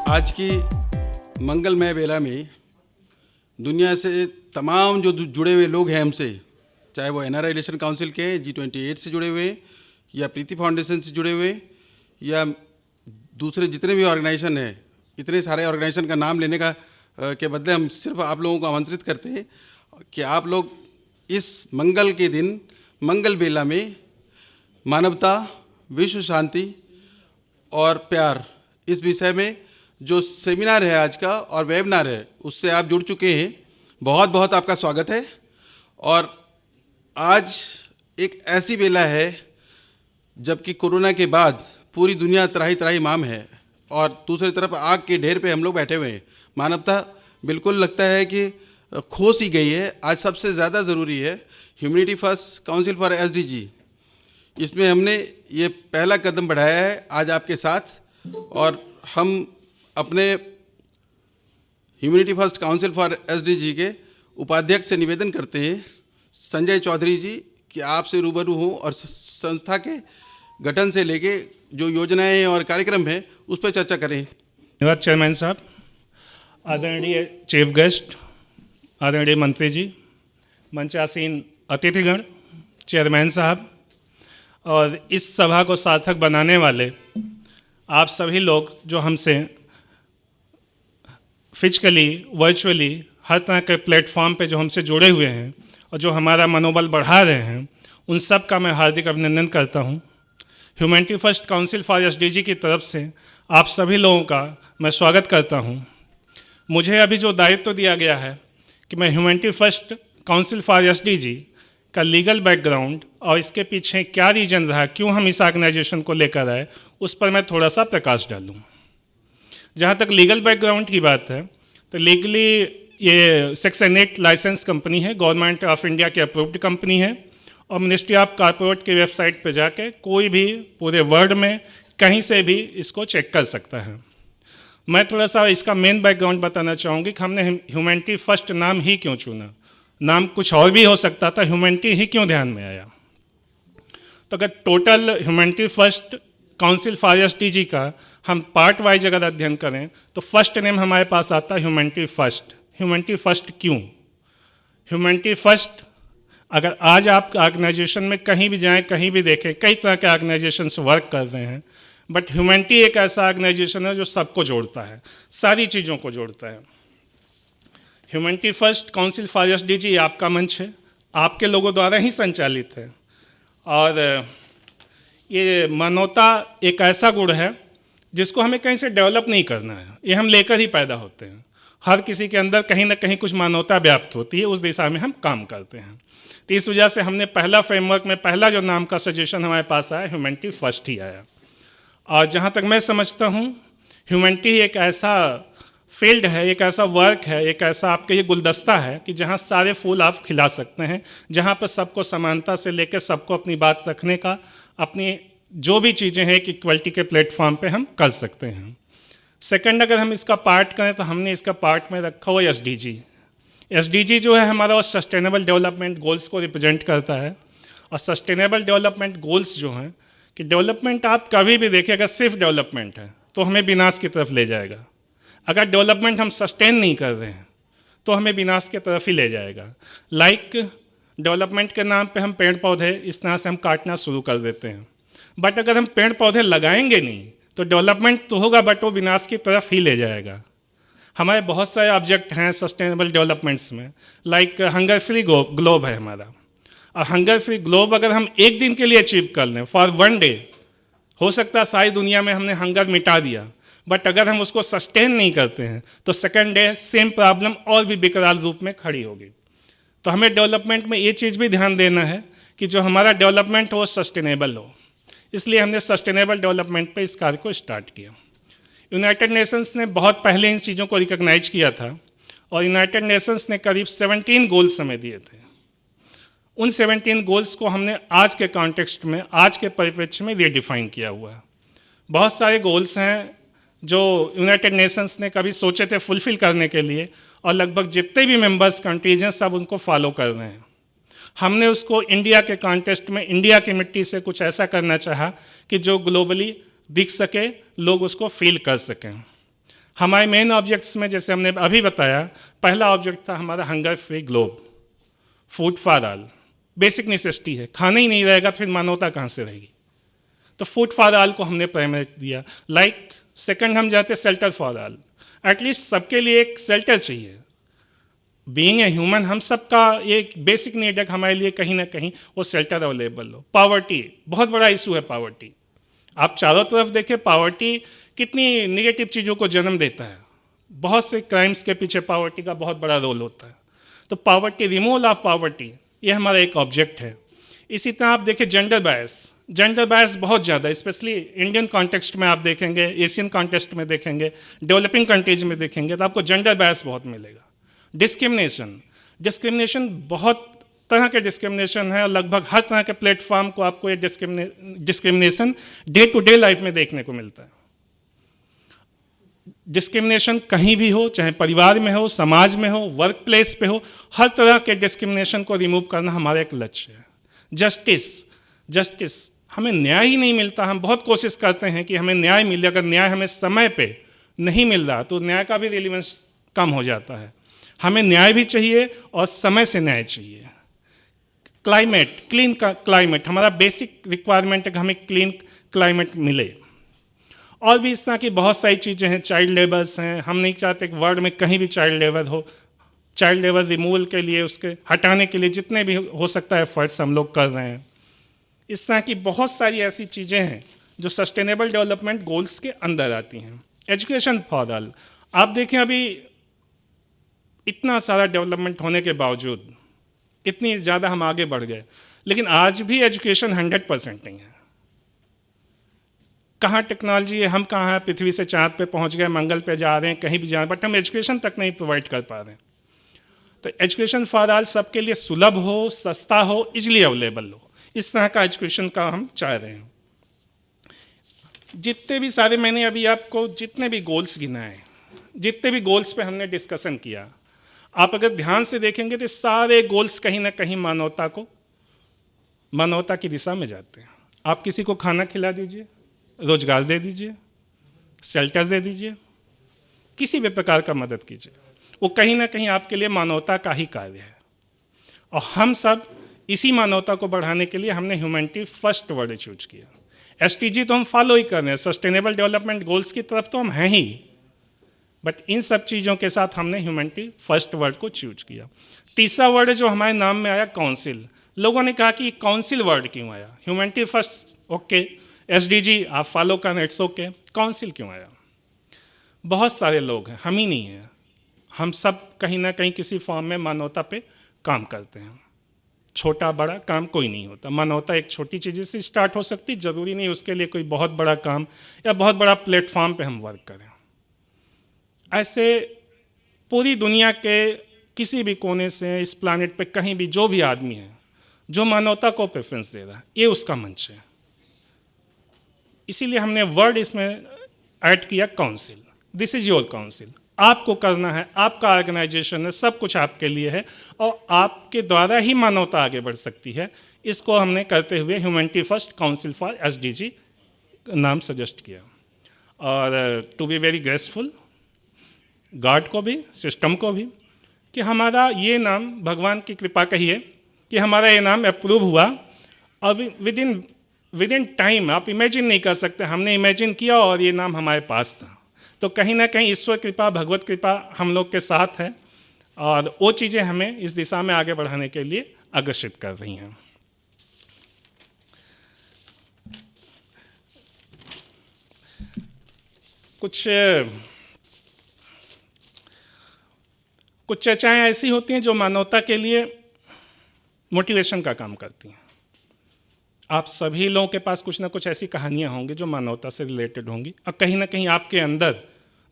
आज की मंगलमय बेला में दुनिया से तमाम जो जुड़े हुए लोग हैं हमसे, चाहे वो एनआरआई रिलेशन काउंसिल के G28 से जुड़े हुए या प्रीति फाउंडेशन से जुड़े हुए या दूसरे जितने भी ऑर्गेनाइजेशन हैं, इतने सारे ऑर्गेनाइजेशन का नाम लेने का के बदले हम सिर्फ आप लोगों को आमंत्रित करते हैं कि आप लोग इस मंगल के दिन मंगल बेला में मानवता, विश्व शांति और प्यार इस विषय में जो सेमिनार है आज का और वेबिनार है उससे आप जुड़ चुके हैं। बहुत बहुत आपका स्वागत है। और आज एक ऐसी बेला है जबकि कोरोना के बाद पूरी दुनिया त्राही त्राही माम है और दूसरी तरफ आग के ढेर पे हम लोग बैठे हुए हैं। मानवता बिल्कुल लगता है कि खो सी गई है। आज सबसे ज़्यादा ज़रूरी है humanity first council for SDG। इसमें हमने ये पहला कदम बढ़ाया है आज आपके साथ, और हम अपने humanity first council for SDG के उपाध्यक्ष से निवेदन करते हैं संजय चौधरी जी कि आपसे रूबरू हों और संस्था के गठन से लेके जो योजनाएं और कार्यक्रम हैं उस पर चर्चा करें। धन्यवाद चेयरमैन साहब, आदरणीय चीफ गेस्ट, आदरणीय मंत्री जी, मंचासीन अतिथिगण, चेयरमैन साहब और इस सभा को सार्थक बनाने वाले आप सभी लोग जो हमसे फिजिकली, वर्चुअली, हर तरह के प्लेटफॉर्म पे जो हमसे जुड़े हुए हैं और जो हमारा मनोबल बढ़ा रहे हैं, उन सब का मैं हार्दिक अभिनंदन करता हूं। Humanity first council for SDG की तरफ से आप सभी लोगों का मैं स्वागत करता हूं। मुझे अभी जो दायित्व दिया गया है कि मैं humanity first council for SDG का लीगल बैकग्राउंड और इसके पीछे क्या रीजन रहा, क्यों हम इस ऑर्गेनाइजेशन को लेकर आए, उस पर मैं थोड़ा सा प्रकाश डालूं। जहाँ तक लीगल बैकग्राउंड की बात है तो लीगली ये सेक्शन 8 लाइसेंस कंपनी है, गवर्नमेंट ऑफ इंडिया की अप्रूव्ड कंपनी है और मिनिस्ट्री ऑफ कॉर्पोरेट की वेबसाइट पर जाके कोई भी पूरे वर्ल्ड में कहीं से भी इसको चेक कर सकता है। मैं थोड़ा सा इसका मेन बैकग्राउंड बताना चाहूँगी कि हमने ह्यूमैनिटी फर्स्ट नाम ही क्यों चुना। नाम कुछ और भी हो सकता था, ह्यूमैनिटी ही क्यों ध्यान में आया। तो अगर total humanity first council for SDG का हम पार्ट वाइज अगर अध्ययन करें तो फर्स्ट नेम हमारे पास आता है ह्यूमैनिटी फर्स्ट। ह्यूमैनिटी फर्स्ट क्यों? ह्यूमैनिटी फर्स्ट अगर आज आप ऑर्गेनाइजेशन में कहीं भी जाएं, कहीं भी देखें, कई तरह के ऑर्गेनाइजेशंस वर्क कर रहे हैं, बट ह्यूमैनिटी एक ऐसा ऑर्गेनाइजेशन है जो सबको जोड़ता है, सारी चीज़ों को जोड़ता है। Humanity first council for SDG आपका मंच है, आपके लोगों द्वारा ही संचालित है और ये मानवता एक ऐसा गुण है जिसको हमें कहीं से डेवलप नहीं करना है, ये हम लेकर ही पैदा होते हैं। हर किसी के अंदर कहीं ना कहीं कुछ मानवता व्याप्त होती है, उस दिशा में हम काम करते हैं। तो इस वजह से हमने पहला फ्रेमवर्क में पहला जो नाम का सजेशन हमारे पास आया, ह्यूमैनिटी फर्स्ट ही आया। और जहाँ तक मैं समझता हूँ ह्यूमैनिटी एक ऐसा फील्ड है, एक ऐसा वर्क है, एक ऐसा आपके ये गुलदस्ता है कि जहाँ सारे फूल आप खिला सकते हैं, जहाँ पर सबको समानता से लेकर सबको अपनी बात रखने का, अपनी जो भी चीज़ें हैं कि इक्वलिटी के प्लेटफॉर्म पे हम कर सकते हैं। सेकंड, अगर हम इसका पार्ट करें तो हमने इसका पार्ट में रखा हुआ SDG। SDG जो है हमारा वो सस्टेनेबल डेवलपमेंट गोल्स को रिप्रेजेंट करता है और सस्टेनेबल डेवलपमेंट गोल्स जो हैं कि डेवलपमेंट आप कभी भी देखिए, अगर सिर्फ डेवलपमेंट है तो हमें विनाश की तरफ ले जाएगा। अगर डेवलपमेंट हम सस्टेन नहीं कर रहे हैं तो हमें विनाश की तरफ ही ले जाएगा। लाइक डेवलपमेंट के नाम पे हम पेड़ पौधे इस तरह से हम काटना शुरू कर देते हैं, बट अगर हम पेड़ पौधे लगाएंगे नहीं तो डेवलपमेंट तो होगा बट वो विनाश की तरफ ही ले जाएगा। हमारे बहुत सारे ऑब्जेक्ट हैं सस्टेनेबल डेवलपमेंट्स में, लाइक हंगर फ्री ग्लोब है हमारा, और हंगर फ्री ग्लोब अगर हम एक दिन के लिए अचीव कर लें, फॉर 1 डे, हो सकता है सारी दुनिया में हमने हंगर मिटा दिया, बट अगर हम उसको सस्टेन नहीं करते हैं तो सेकंड डे सेम प्रॉब्लम और भी विकराल रूप में खड़ी होगी। तो हमें डेवलपमेंट में ये चीज़ भी ध्यान देना है कि जो हमारा डेवलपमेंट हो सस्टेनेबल हो, इसलिए हमने सस्टेनेबल डेवलपमेंट पे इस कार्य को स्टार्ट किया। यूनाइटेड नेशंस ने बहुत पहले इन चीज़ों को रिकॉग्नाइज किया था और यूनाइटेड नेशंस ने करीब 17 गोल्स हमें दिए थे। उन 17 गोल्स को हमने आज के कॉन्टेक्स्ट में, आज के परिप्रेक्ष्य में रीडिफाइन किया हुआ है। बहुत सारे गोल्स हैं जो यूनाइटेड नेशंस ने कभी सोचे थे फुलफिल करने के लिए और लगभग जितने भी मेंबर्स कंट्रीज हैं सब उनको फॉलो कर रहे हैं। हमने उसको इंडिया के कॉन्टेस्ट में, इंडिया की मिट्टी से कुछ ऐसा करना चाहा कि जो ग्लोबली दिख सके, लोग उसको फील कर सकें। हमारे मेन ऑब्जेक्ट्स में जैसे हमने अभी बताया, पहला ऑब्जेक्ट था हमारा hunger free globe, food for all, basic necessity है, खाना ही नहीं रहेगा फिर मानवता कहाँ से रहेगी। तो फूड फॉर ऑल को हमने प्राइमरी दिया। लाइक सेकंड हम जाते शेल्टर फॉर ऑल, एटलीस्ट सबके लिए एक शेल्टर चाहिए। बीइंग ए ह्यूमन हम सबका एक बेसिक नीड है कि हमारे लिए कहीं ना कहीं वो शेल्टर अवेलेबल हो। पावर्टी बहुत बड़ा इशू है। पावर्टी आप चारों तरफ देखें, पावर्टी कितनी निगेटिव चीज़ों को जन्म देता है। बहुत से क्राइम्स के पीछे पावर्टी का बहुत बड़ा रोल होता है। तो पावर्टी, रिमूवल ऑफ पावर्टी, ये हमारा एक ऑब्जेक्ट है। इसी तरह आप देखें जेंडर बायस बहुत ज़्यादा, स्पेशली इंडियन कॉन्टेक्स्ट में आप देखेंगे, एशियन कॉन्टेक्स्ट में देखेंगे, डेवलपिंग कंट्रीज में देखेंगे तो आपको जेंडर बायस बहुत मिलेगा। डिस्क्रिमिनेशन बहुत तरह के डिस्क्रिमिनेशन है और लगभग हर तरह के प्लेटफॉर्म को आपको ये discrimination day to day life में देखने को मिलता है। डिस्क्रिमिनेशन कहीं भी हो, चाहे परिवार में हो, समाज में हो, वर्क प्लेस पे हो, हर तरह के डिस्क्रिमिनेशन को रिमूव करना हमारा एक लक्ष्य है। जस्टिस हमें न्याय ही नहीं मिलता। हम बहुत कोशिश करते हैं कि हमें न्याय मिले, अगर न्याय हमें समय पे नहीं मिल रहा तो न्याय का भी रिलेवेंस कम हो जाता है। हमें न्याय भी चाहिए और समय से न्याय चाहिए। क्लीन क्लाइमेट हमारा बेसिक रिक्वायरमेंट है कि हमें क्लीन क्लाइमेट मिले। और भी इस तरह की बहुत सारी चीज़ें हैं। चाइल्ड लेबर्स हैं, हम नहीं चाहते कि वर्ल्ड में कहीं भी चाइल्ड लेबर हो। चाइल्ड लेबर रिमूवल के लिए, उसके हटाने के लिए जितने भी हो सकता है एफर्ट्स हम लोग कर रहे हैं। इस तरह की बहुत सारी ऐसी चीज़ें हैं जो सस्टेनेबल डेवलपमेंट गोल्स के अंदर आती हैं। एजुकेशन फॉर ऑल, आप देखें अभी इतना सारा डेवलपमेंट होने के बावजूद इतनी ज़्यादा हम आगे बढ़ गए, लेकिन आज भी एजुकेशन 100% नहीं है। कहाँ टेक्नोलॉजी है, हम कहाँ हैं, पृथ्वी से चाँद पे पहुँच गए, मंगल पे जा रहे हैं, कहीं भी जा रहे हैं, बट हम एजुकेशन तक नहीं प्रोवाइड कर पा रहे हैं। तो एजुकेशन फॉर ऑल सबके लिए सुलभ हो, सस्ता हो, इजली अवेलेबल हो, इस तरह का एजुकेशन का हम चाह रहे हैं। जितने भी सारे मैंने अभी आपको जितने भी गोल्स गिनाए, जितने भी गोल्स पे हमने डिस्कशन किया, आप अगर ध्यान से देखेंगे तो सारे गोल्स कहीं ना कहीं मानवता की दिशा में जाते हैं। आप किसी को खाना खिला दीजिए, रोजगार दे दीजिए, शेल्टर दे दीजिए, किसी भी प्रकार का मदद कीजिए, वो कहीं ना कहीं आपके लिए मानवता का ही कार्य है। और हम सब इसी मानवता को बढ़ाने के लिए हमने ह्यूमैनिटी फर्स्ट वर्ड चूज किया। एसटीजी तो हम फॉलो ही कर रहे हैं, सस्टेनेबल डेवलपमेंट गोल्स की तरफ तो हम हैं ही, बट इन सब चीज़ों के साथ हमने ह्यूमैनिटी फर्स्ट वर्ड को चूज किया। तीसरा वर्ड जो हमारे नाम में आया, काउंसिल। लोगों ने कहा कि काउंसिल वर्ड क्यों आया? ह्यूमैनिटी फर्स्ट ओके, एसडीजी आप फॉलो करना, इट्स ओके, काउंसिल क्यों आया? बहुत सारे लोग हैं, हम ही नहीं हैं, हम सब कहीं ना कहीं किसी फॉर्म में मानवता पे काम करते हैं। छोटा बड़ा काम कोई नहीं होता। मानवता एक छोटी चीज़ से स्टार्ट हो सकती, ज़रूरी नहीं उसके लिए कोई बहुत बड़ा काम या बहुत बड़ा प्लेटफॉर्म पे हम वर्क करें। ऐसे पूरी दुनिया के किसी भी कोने से इस प्लानेट पे कहीं भी जो भी आदमी है जो मानवता को प्रेफरेंस दे रहा है, ये उसका मंच है। इसीलिए हमने वर्ड इसमें ऐड किया, council. This is your council. आपको करना है, आपका ऑर्गेनाइजेशन है, सब कुछ आपके लिए है और आपके द्वारा ही मानवता आगे बढ़ सकती है। इसको हमने करते हुए humanity first council for SDG नाम सजेस्ट किया। और to be very graceful god को भी, सिस्टम को भी, कि हमारा ये नाम भगवान की कृपा कहिए कि हमारा ये नाम अप्रूव हुआ और विद इन टाइम, आप इमेजिन नहीं कर सकते, हमने इमेजिन किया और ये नाम हमारे पास था। तो कहीं ना कहीं ईश्वर कृपा, भगवत कृपा हम लोग के साथ है और वो चीज़ें हमें इस दिशा में आगे बढ़ाने के लिए अग्रसित कर रही हैं। कुछ चर्चाएं ऐसी होती हैं जो मानवता के लिए मोटिवेशन का काम करती हैं। आप सभी लोगों के पास कुछ ना कुछ ऐसी कहानियां होंगी जो मानवता से रिलेटेड होंगी और कहीं ना कहीं आपके अंदर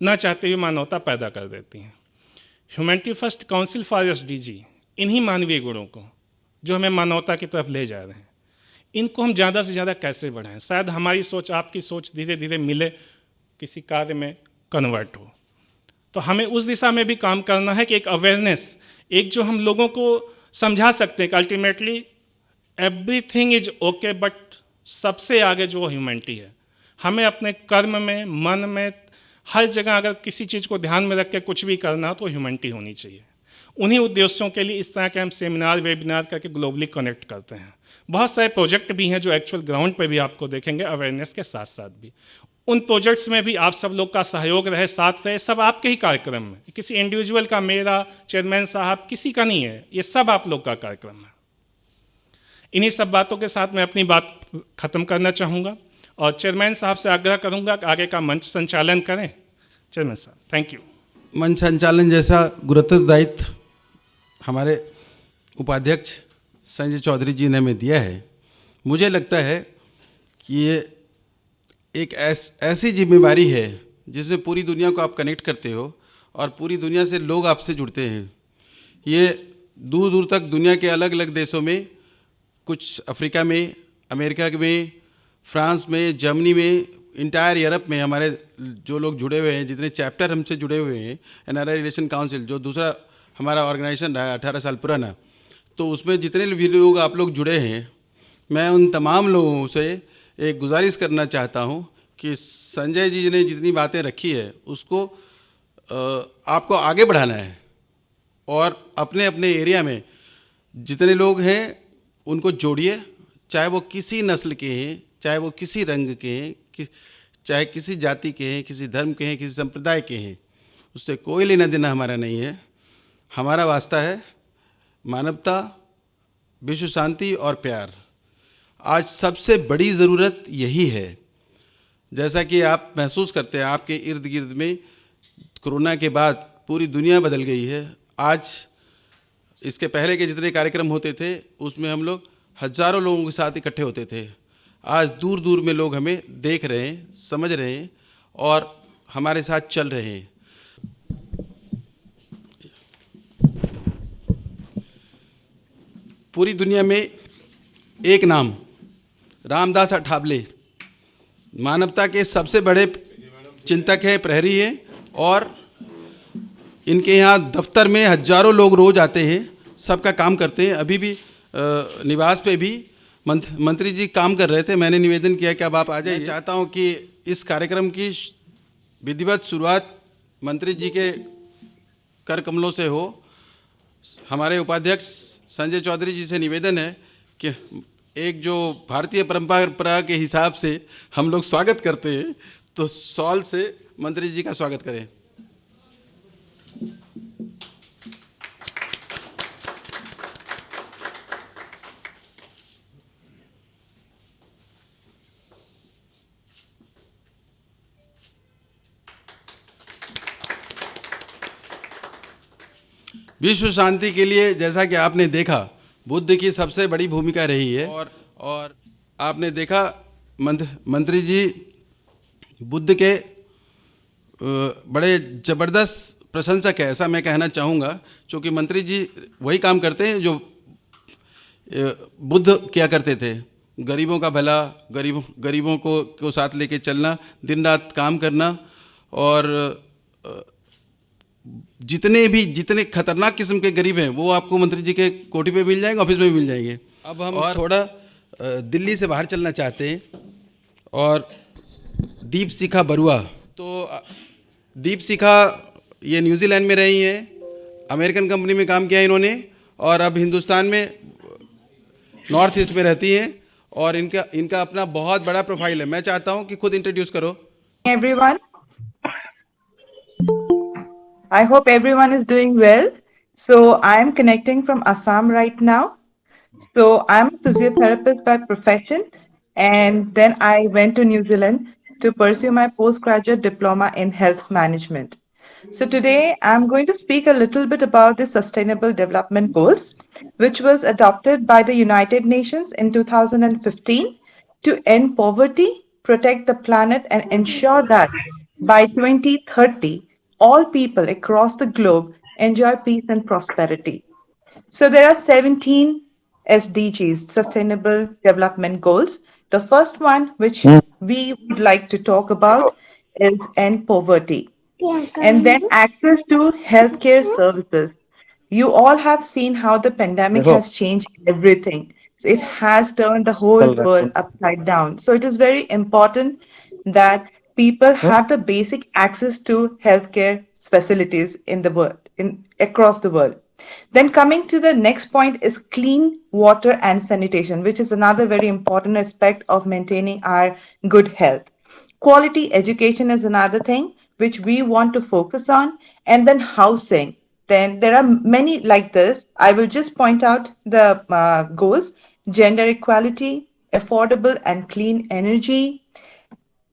ना चाहते हुए मानवता पैदा कर देती हैं। Humanity first council for SDG इन्हीं मानवीय गुणों को जो हमें मानवता की तरफ ले जा रहे हैं, इनको हम ज़्यादा से ज़्यादा कैसे बढ़ाएं? शायद हमारी सोच, आपकी सोच धीरे धीरे मिले, किसी कार्य में कन्वर्ट हो। तो हमें उस दिशा में भी काम करना है कि एक अवेयरनेस, एक जो हम लोगों को समझा सकते हैं कि ultimately everything is okay, but सबसे आगे जो ह्यूमैनिटी है। हमें अपने कर्म में, मन में, हर जगह अगर किसी चीज़ को ध्यान में रख के कुछ भी करना तो ह्यूमैनिटी होनी चाहिए। उन्हीं उद्देश्यों के लिए इस तरह के हम सेमिनार वेबिनार करके ग्लोबली कनेक्ट करते हैं। बहुत सारे प्रोजेक्ट भी हैं जो एक्चुअल ग्राउंड पे भी आपको देखेंगे अवेयरनेस के साथ साथ भी। उन प्रोजेक्ट्स में भी आप सब लोग का सहयोग रहे, साथ रहे, सब आपके ही कार्यक्रम में, किसी इंडिविजुअल का, मेरा, चेयरमैन साहब, किसी का नहीं है, ये सब आप लोग का कार्यक्रम है। इन्हीं सब बातों के साथ मैं अपनी बात ख़त्म करना चाहूँगा और चेयरमैन साहब से आग्रह करूँगा कि आगे का मंच संचालन करें। चेयरमैन साहब, थैंक यू। मंच संचालन जैसा गुरुत्तरदायित्व हमारे उपाध्यक्ष संजय चौधरी जी ने हमें दिया है, मुझे लगता है कि ये एक ऐसी जिम्मेवारी है जिसमें पूरी दुनिया को आप कनेक्ट करते हो और पूरी दुनिया से लोग आपसे जुड़ते हैं। ये दूर दूर तक दुनिया के अलग अलग देशों में, कुछ अफ्रीका में, अमेरिका में, फ्रांस में, जर्मनी में, इंटायर यूरोप में हमारे जो लोग जुड़े हुए हैं, जितने चैप्टर हमसे जुड़े हुए हैं, एनआरआई रिलेशन काउंसिल जो दूसरा हमारा ऑर्गेनाइजेशन रहा है 18 साल पुराना, तो उसमें जितने भी लोग आप लोग जुड़े हैं, मैं उन तमाम लोगों से एक गुजारिश करना चाहता हूं कि संजय जी ने जितनी बातें रखी है उसको आपको आगे बढ़ाना है और अपने अपने एरिया में जितने लोग हैं उनको जोड़िए, चाहे वो किसी नस्ल के हैं, चाहे वो किसी रंग के हैं, चाहे किसी जाति के हैं, किसी धर्म के हैं, किसी संप्रदाय के हैं, उससे कोई लेना देना हमारा नहीं है। हमारा वास्ता है मानवता, विश्व शांति और प्यार। आज सबसे बड़ी ज़रूरत यही है। जैसा कि आप महसूस करते हैं, आपके इर्द गिर्द में कोरोना के बाद पूरी दुनिया बदल गई है। आज इसके पहले के जितने कार्यक्रम होते थे उसमें हम लोग हज़ारों लोगों के साथ इकट्ठे होते थे। आज दूर दूर में लोग हमें देख रहे हैं, समझ रहे हैं और हमारे साथ चल रहे हैं। पूरी दुनिया में एक नाम, रामदास अठावले, मानवता के सबसे बड़े चिंतक हैं, प्रहरी हैं और इनके यहाँ दफ्तर में हज़ारों लोग रोज़ आते हैं, सबका काम करते हैं। अभी भी निवास पे भी मंत्री जी काम कर रहे थे, मैंने निवेदन किया कि अब आप आ जाइए। चाहता हूँ कि इस कार्यक्रम की विधिवत शुरुआत मंत्री जी के कर कमलों से हो। हमारे उपाध्यक्ष संजय चौधरी जी से निवेदन है कि एक जो भारतीय परंपरा के हिसाब से हम लोग स्वागत करते हैं, तो शॉल से मंत्री जी का स्वागत करें। विश्व शांति के लिए जैसा कि आपने देखा, बुद्ध की सबसे बड़ी भूमिका रही है और आपने देखा मंत्री जी बुद्ध के बड़े ज़बरदस्त प्रशंसक है, ऐसा मैं कहना चाहूँगा, क्योंकि मंत्री जी वही काम करते हैं जो बुद्ध किया करते थे। गरीबों का भला, गरीबों को साथ लेके चलना, दिन रात काम करना और जितने खतरनाक किस्म के गरीब हैं वो आपको मंत्री जी के कोठी पे मिल जाएंगे, ऑफिस में मिल जाएंगे। अब हम थोड़ा दिल्ली से बाहर चलना चाहते हैं और दीप शिखा बरुआ, तो दीप शिखा ये न्यूजीलैंड में रही हैं, अमेरिकन कंपनी में काम किया इन्होंने और अब हिंदुस्तान में नॉर्थ ईस्ट में रहती हैं और इनका अपना बहुत बड़ा प्रोफाइल है। मैं चाहता हूँ कि खुद इंट्रोड्यूस करो। Everyone, I hope everyone is doing well. So I am connecting from Assam right now. So I'm a physiotherapist by profession, and then I went to New Zealand to pursue my postgraduate diploma in health management. So today I'm going to speak a little bit about the Sustainable Development Goals, which was adopted by the United Nations in 2015 to end poverty, protect the planet, and ensure that by 2030, all people across the globe enjoy peace and prosperity. So there are 17 SDGs, Sustainable Development Goals. The first one, which we would like to talk about, is end poverty. And then access to healthcare services. You all have seen how the pandemic has changed everything. So it has turned the whole world upside down. So it is very important that people have the basic access to healthcare facilities in the world, in across the world. Then coming to the next point is clean water and sanitation, which is another very important aspect of maintaining our good health. Quality education is another thing which we want to focus on, and then housing. Then there are many like this. I will just point out the goals: gender equality, affordable and clean energy,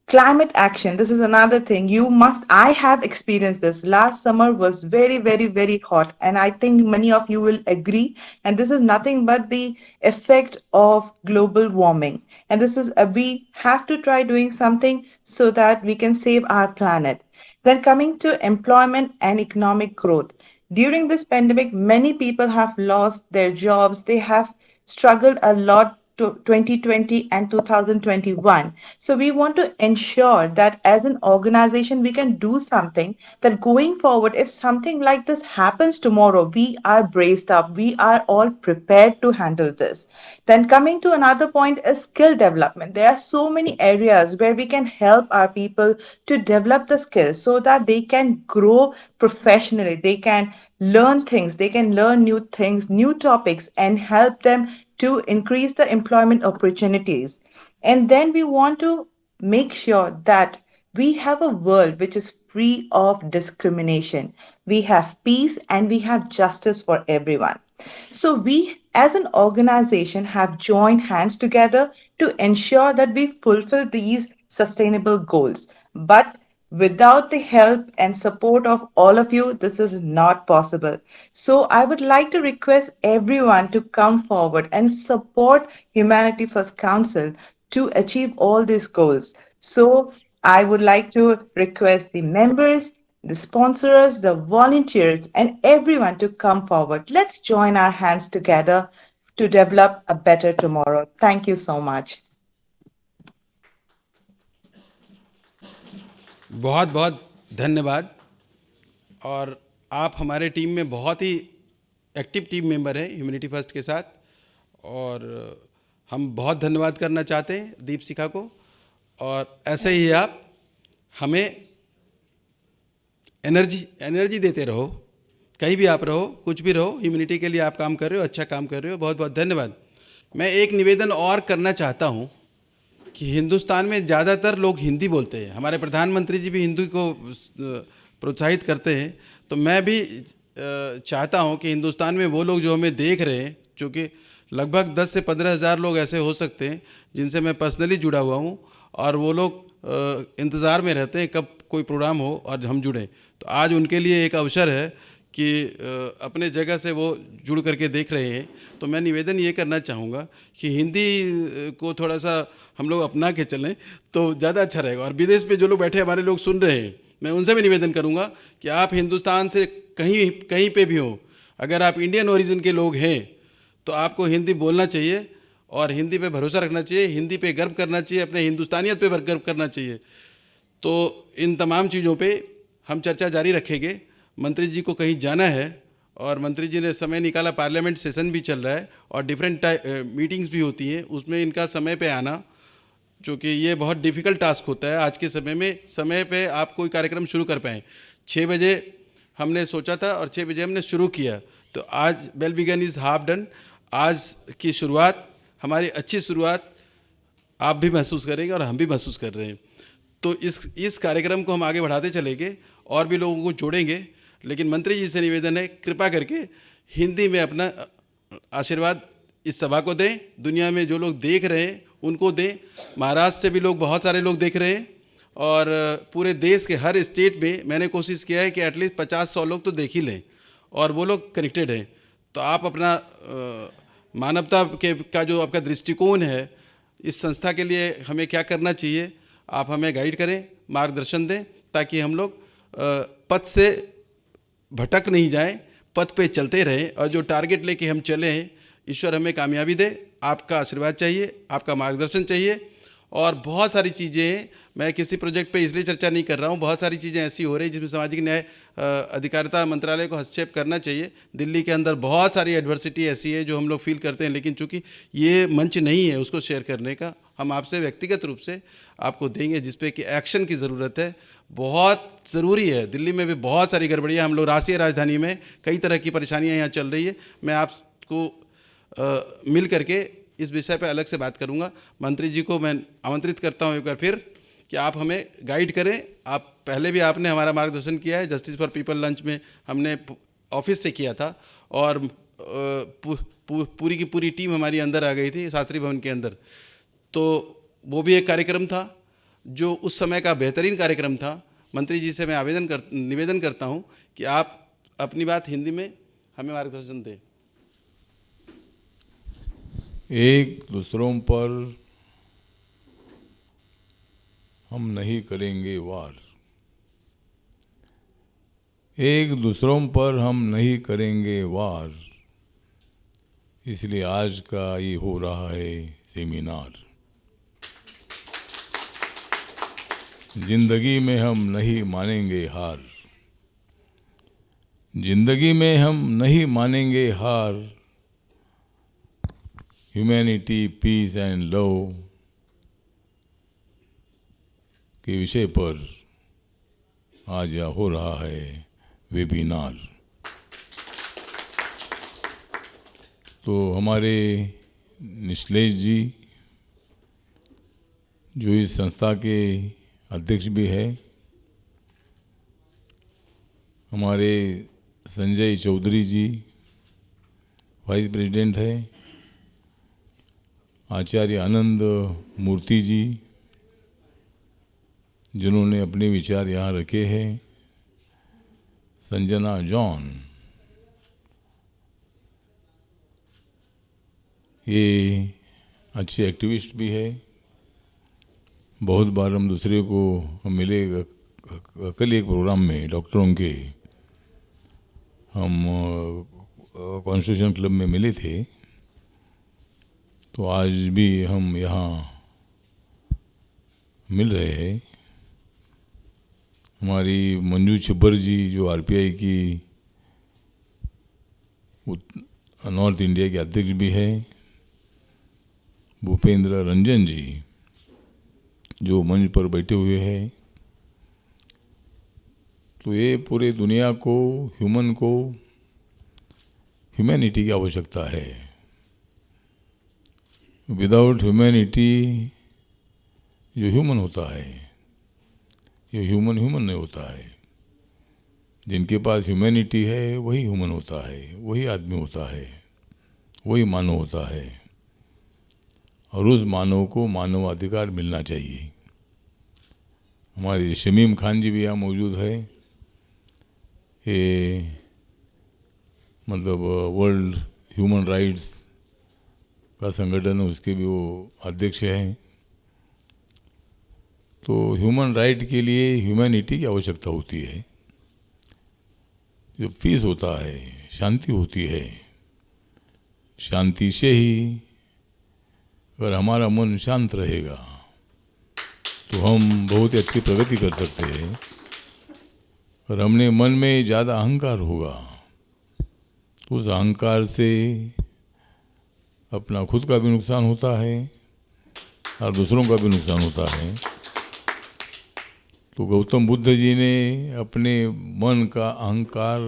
climate action. This is another thing you must. I have experienced this. Last summer was very, very, very hot, and I think many of you will agree. And this is nothing but the effect of global warming. And this is we have to try doing something so that we can save our planet. Then coming to employment and economic growth. During this pandemic, many people have lost their jobs. They have struggled a lot to 2020 and 2021. So we want to ensure that as an organization, we can do something that going forward, if something like this happens tomorrow, we are braced up, we are all prepared to handle this. Then coming to another point is skill development. There are so many areas where we can help our people to develop the skills so that they can grow professionally, they can learn things, they can learn new things, new topics, and help them to increase the employment opportunities. And then we want to make sure that we have a world which is free of discrimination. We have peace and we have justice for everyone. So we as an organization have joined hands together to ensure that we fulfill these sustainable goals. But without the help and support of all of you, this is not possible. So I would like to request everyone to come forward and support Humanity First Council to achieve all these goals. So I would like to request the members, the sponsors, the volunteers, and everyone to come forward. Let's join our hands together to develop a better tomorrow. Thank you so much. बहुत बहुत धन्यवाद। और आप हमारे team में बहुत ही active team member हैं humanity first के साथ, और हम बहुत धन्यवाद करना चाहते हैं दीपशिखा को। और ऐसे ही आप हमें एनर्जी देते रहो, कहीं भी आप रहो, कुछ भी रहो, ह्यूमैनिटी के लिए आप काम कर रहे हो, अच्छा काम कर रहे हो, बहुत बहुत धन्यवाद। मैं एक निवेदन और करना चाहता हूँ कि हिंदुस्तान में ज़्यादातर लोग हिंदी बोलते हैं, हमारे प्रधानमंत्री जी भी हिंदी को प्रोत्साहित करते हैं, तो मैं भी चाहता हूं कि हिंदुस्तान में वो लोग जो हमें देख रहे हैं, चूँकि लगभग 10 से 15 हज़ार लोग ऐसे हो सकते हैं जिनसे मैं पर्सनली जुड़ा हुआ हूं, और वो लोग इंतज़ार में रहते हैं कब कोई प्रोग्राम हो और हम जुड़ें। तो आज उनके लिए एक अवसर है कि अपने जगह से वो जुड़ करके देख रहे हैं। तो मैं निवेदन ये करना चाहूँगा कि हिंदी को थोड़ा सा हम लोग अपना के चलें तो ज़्यादा अच्छा रहेगा। और विदेश में जो लोग बैठे हमारे लोग सुन रहे हैं, मैं उनसे भी निवेदन करूँगा कि आप हिंदुस्तान से कहीं पे भी हो, अगर आप इंडियन ओरिजिन के लोग हैं तो आपको हिंदी बोलना चाहिए और हिंदी पे भरोसा रखना चाहिए, हिंदी पे गर्व करना चाहिए, अपने हिंदुस्तानियत पे गर्व करना चाहिए। तो इन तमाम चीज़ों पे हम चर्चा जारी रखेंगे। मंत्री जी को कहीं जाना है और मंत्री जी ने समय निकाला, पार्लियामेंट सेशन भी चल रहा है और डिफरेंट मीटिंग्स भी होती हैं, उसमें इनका समय पे आना, चूँकि ये बहुत डिफ़िकल्ट टास्क होता है आज के समय में, समय पे आप कोई कार्यक्रम शुरू कर पाएँ। 6 बजे हमने सोचा था और 6 बजे हमने शुरू किया, तो आज well begin is half done. आज की शुरुआत, हमारी अच्छी शुरुआत आप भी महसूस करेंगे और हम भी महसूस कर रहे हैं। तो इस कार्यक्रम को हम आगे बढ़ाते चलेंगे और भी लोगों को जोड़ेंगे, लेकिन मंत्री जी से निवेदन है कृपा करके हिंदी में अपना आशीर्वाद इस सभा को दें, दुनिया में जो लोग देख रहे हैं उनको दें। महाराष्ट्र से भी लोग, बहुत सारे लोग देख रहे हैं और पूरे देश के हर स्टेट में मैंने कोशिश किया है कि एटलीस्ट 50-100 लोग तो देख ही लें और वो लोग कनेक्टेड हैं। तो आप अपना मानवता का जो आपका दृष्टिकोण है, इस संस्था के लिए हमें क्या करना चाहिए, आप हमें गाइड करें, मार्गदर्शन दें, ताकि हम लोग पथ से भटक नहीं जाएं, पथ पे चलते रहें और जो टारगेट लेके हम चले हैं, ईश्वर हमें कामयाबी दे। आपका आशीर्वाद चाहिए, आपका मार्गदर्शन चाहिए और बहुत सारी चीज़ें, मैं किसी प्रोजेक्ट पे इसलिए चर्चा नहीं कर रहा हूँ, बहुत सारी चीज़ें ऐसी हो रही जिसमें सामाजिक न्याय अधिकारिता मंत्रालय को हस्तक्षेप करना चाहिए। दिल्ली के अंदर बहुत सारी एडवर्सिटी ऐसी है जो हम लोग फील करते हैं, लेकिन चूंकि ये मंच नहीं है उसको शेयर करने का, हम आपसे व्यक्तिगत रूप से आपको देंगे जिस पे कि एक्शन की ज़रूरत है, बहुत ज़रूरी है। दिल्ली में भी बहुत सारी गड़बड़ियाँ, हम लोग राष्ट्रीय राजधानी में कई तरह की परेशानियाँ यहाँ चल रही है। मैं आपको मिल करके इस विषय पे अलग से बात करूँगा। मंत्री जी को मैं आमंत्रित करता हूँ एक बार फिर कि आप हमें गाइड करें। आप पहले भी आपने हमारा मार्गदर्शन किया है, जस्टिस फॉर पीपल लंच में हमने ऑफिस से किया था और पूरी की पूरी टीम हमारी अंदर आ गई थी शास्त्री भवन के अंदर। तो वो भी एक कार्यक्रम था जो उस समय का बेहतरीन कार्यक्रम था। मंत्री जी से मैं निवेदन करता हूँ कि आप अपनी बात हिंदी में हमें मार्गदर्शन दें। एक दूसरों पर हम नहीं करेंगे वार, एक दूसरों पर हम नहीं करेंगे वार, इसलिए आज का ये हो रहा है सेमिनार। जिंदगी में हम नहीं मानेंगे हार, जिंदगी में हम नहीं मानेंगे हार। ह्यूमैनिटी, पीस एंड लव के विषय पर आज यह हो रहा है वेबिनार। तो हमारे निश्लेष जी जो इस संस्था के अध्यक्ष भी है, हमारे संजय चौधरी जी वाइस प्रेसिडेंट है, आचार्य आनंद मूर्ति जी जिन्होंने अपने विचार यहाँ रखे हैं, संजना जॉन, ये अच्छे एक्टिविस्ट भी है। बहुत बार हम दूसरे को मिले, कल एक प्रोग्राम में डॉक्टरों के हम कॉन्स्टिट्यूशन क्लब में मिले थे, तो आज भी हम यहाँ मिल रहे हैं। हमारी मंजू छिब्बर जी जो आरपीआई की नॉर्थ इंडिया के अध्यक्ष भी है, भूपेंद्र रंजन जी जो मंच पर बैठे हुए हैं। तो ये पूरे दुनिया को, ह्यूमन को, ह्यूमैनिटी की आवश्यकता है। विदाउट ह्यूमैनिटी जो ह्यूमन होता है, ये ह्यूमन नहीं होता है। जिनके पास ह्यूमैनिटी है वही ह्यूमन होता है, वही आदमी होता है, वही मानव होता है। और उस मानव को मानवाधिकार मिलना चाहिए। हमारे शमीम खान जी भी यहाँ मौजूद है, ये मतलब वर्ल्ड ह्यूमन राइट्स का संगठन है, उसके भी वो अध्यक्ष हैं। तो ह्यूमन राइट के लिए ह्यूमैनिटी की आवश्यकता होती है। जो पीस होता है, शांति होती है, शांति से ही अगर हमारा मन शांत रहेगा तो हम बहुत ही अच्छी प्रगति कर सकते हैं। और हमने मन में ज़्यादा अहंकार होगा तो उस अहंकार से अपना खुद का भी नुकसान होता है और दूसरों का भी नुकसान होता है। तो गौतम बुद्ध जी ने अपने मन का अहंकार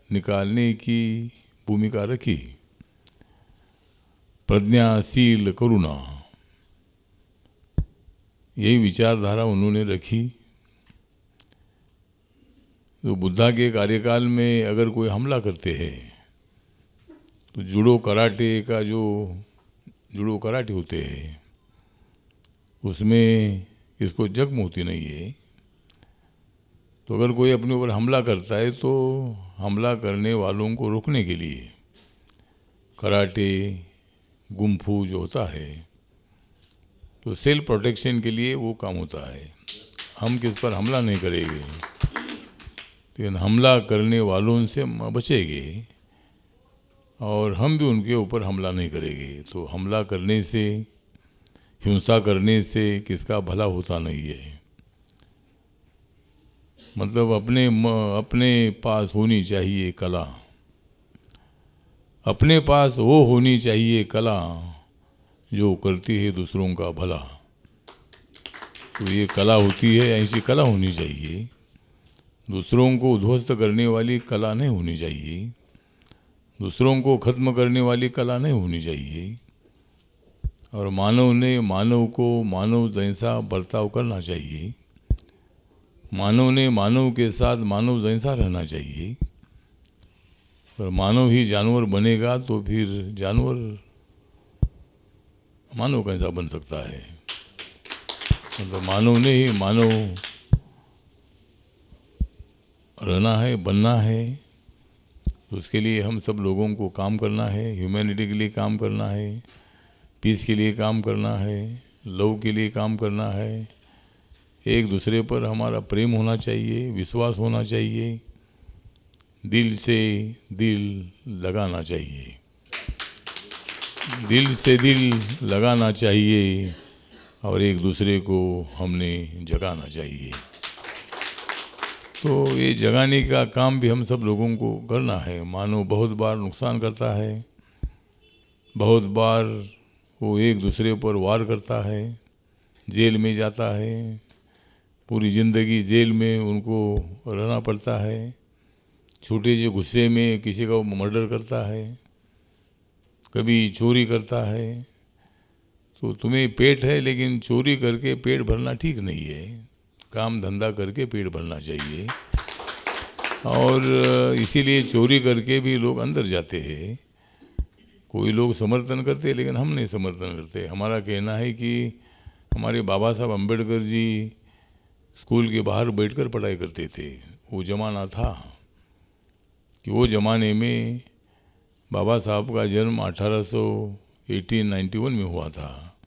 निकालने की भूमिका रखी। प्रज्ञाशील करुणा, यही विचारधारा उन्होंने रखी। तो बुद्धा के कार्यकाल में अगर कोई हमला करते हैं तो जूडो कराटे होते हैं, उसमें इसको जख्म होती नहीं है। तो अगर कोई अपने ऊपर हमला करता है तो हमला करने वालों को रोकने के लिए कराटे, गुम्फू जो होता है, तो सेल्फ प्रोटेक्शन के लिए वो काम होता है। हम किस पर हमला नहीं करेंगे, लेकिन हमला करने वालों से बचेंगे और हम भी उनके ऊपर हमला नहीं करेंगे। तो हमला करने से हिंसा करने से किसका भला होता नहीं है। मतलब अपने पास होनी चाहिए कला, अपने पास वो होनी चाहिए कला जो करती है दूसरों का भला। तो ये कला होती है, ऐसी कला होनी चाहिए। दूसरों को उद्ध्वस्त करने वाली कला नहीं होनी चाहिए, दूसरों को खत्म करने वाली कला नहीं होनी चाहिए। और मानव ने मानव को मानव जैसा बर्ताव करना चाहिए, मानव ने मानव के साथ मानव जैसा रहना चाहिए। और मानव ही जानवर बनेगा तो फिर जानवर मानव कैसा बन सकता है। मतलब मानव ने ही मानव रहना है, बनना है। तो उसके लिए हम सब लोगों को काम करना है, ह्यूमैनिटी के लिए काम करना है, पीस के लिए काम करना है, लव के लिए काम करना है। एक दूसरे पर हमारा प्रेम होना चाहिए, विश्वास होना चाहिए, दिल से दिल लगाना चाहिए, दिल से दिल लगाना चाहिए और एक दूसरे को हमने जगाना चाहिए। तो ये जगाने का काम भी हम सब लोगों को करना है। मानव बहुत बार नुकसान करता है, बहुत बार वो एक दूसरे पर वार करता है, जेल में जाता है, पूरी ज़िंदगी जेल में उनको रहना पड़ता है। छोटे से गुस्से में किसी का मर्डर करता है, कभी चोरी करता है। तो तुम्हें पेट है लेकिन चोरी करके पेट भरना ठीक नहीं है, काम धंधा करके पेट भरना चाहिए। और इसीलिए चोरी करके भी लोग अंदर जाते हैं। कोई लोग समर्थन करते हैं लेकिन हम नहीं समर्थन करते। हमारा कहना है कि हमारे बाबा साहब अम्बेडकर जी स्कूल के बाहर बैठकर पढ़ाई करते थे। वो ज़माना था कि वो ज़माने में बाबा साहब का जन्म 1891 में हुआ था।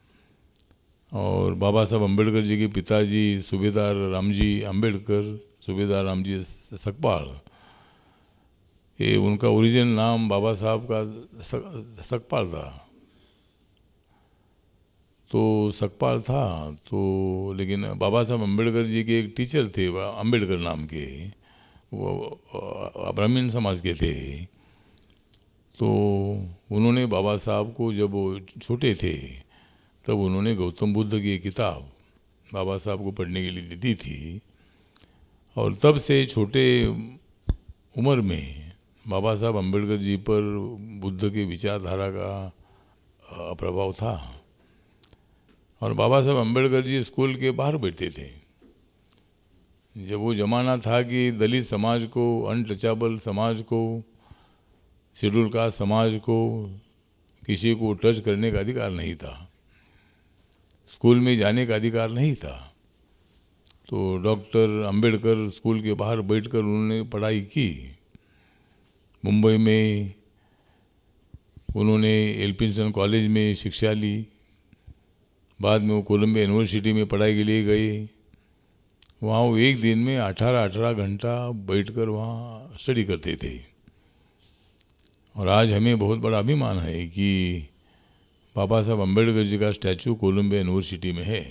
और बाबा साहब अम्बेडकर जी के पिताजी सूबेदार रामजी अम्बेडकर, सूबेदार रामजी सकपाल, ये उनका ओरिजिनल नाम बाबा साहब का सकपाल था। तो सकपाल था तो, लेकिन बाबा साहब अम्बेडकर जी के एक टीचर थे अम्बेडकर नाम के, वो ब्राह्मण समाज के थे। तो उन्होंने बाबा साहब को जब वो छोटे थे तब उन्होंने गौतम बुद्ध की किताब बाबा साहब को पढ़ने के लिए दी थी। और तब से छोटे उम्र में बाबा साहब अम्बेडकर जी पर बुद्ध की विचारधारा का प्रभाव था। और बाबा साहब अम्बेडकर जी स्कूल के बाहर बैठते थे। जब वो ज़माना था कि दलित समाज को, अनटचेबल समाज को, शेड्यूल कास्ट समाज को किसी को टच करने का अधिकार नहीं था, स्कूल में जाने का अधिकार नहीं था। तो डॉक्टर अंबेडकर स्कूल के बाहर बैठकर उन्होंने पढ़ाई की। मुंबई में उन्होंने एल्फिंस्टन कॉलेज में शिक्षा ली। बाद में वो कोलंबिया यूनिवर्सिटी में पढ़ाई के लिए गए। वहाँ वो एक दिन में 18 घंटा बैठकर वहाँ स्टडी करते थे। और आज हमें बहुत बड़ा अभिमान है कि बाबा साहब अम्बेडकर जी का स्टैचू कोलंबिया यूनिवर्सिटी में है।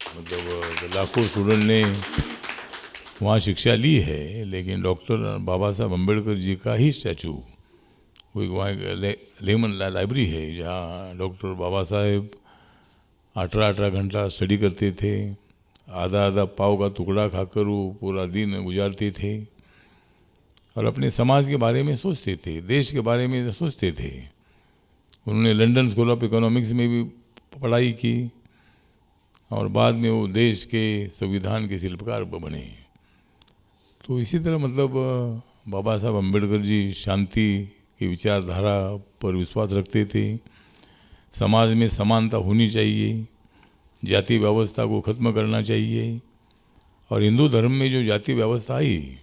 मतलब लाखों स्टूडेंट ने वहाँ शिक्षा ली है, लेकिन डॉक्टर बाबा साहब अम्बेडकर जी का ही स्टैचू वहाँ लेमन लाइब्रेरी है, जहाँ डॉक्टर बाबा साहेब 18 घंटा स्टडी करते थे। आधा पाव का टुकड़ा खाकर वो पूरा दिन गुजारते थे और अपने समाज के बारे में सोचते थे, देश के बारे में सोचते थे। उन्होंने लंदन स्कूल ऑफ इकोनॉमिक्स में भी पढ़ाई की और बाद में वो देश के संविधान के शिल्पकार बने। तो इसी तरह मतलब बाबा साहब अम्बेडकर जी शांति की विचारधारा पर विश्वास रखते थे। समाज में समानता होनी चाहिए, जाति व्यवस्था को खत्म करना चाहिए। और हिंदू धर्म में जो जाति व्यवस्था आई,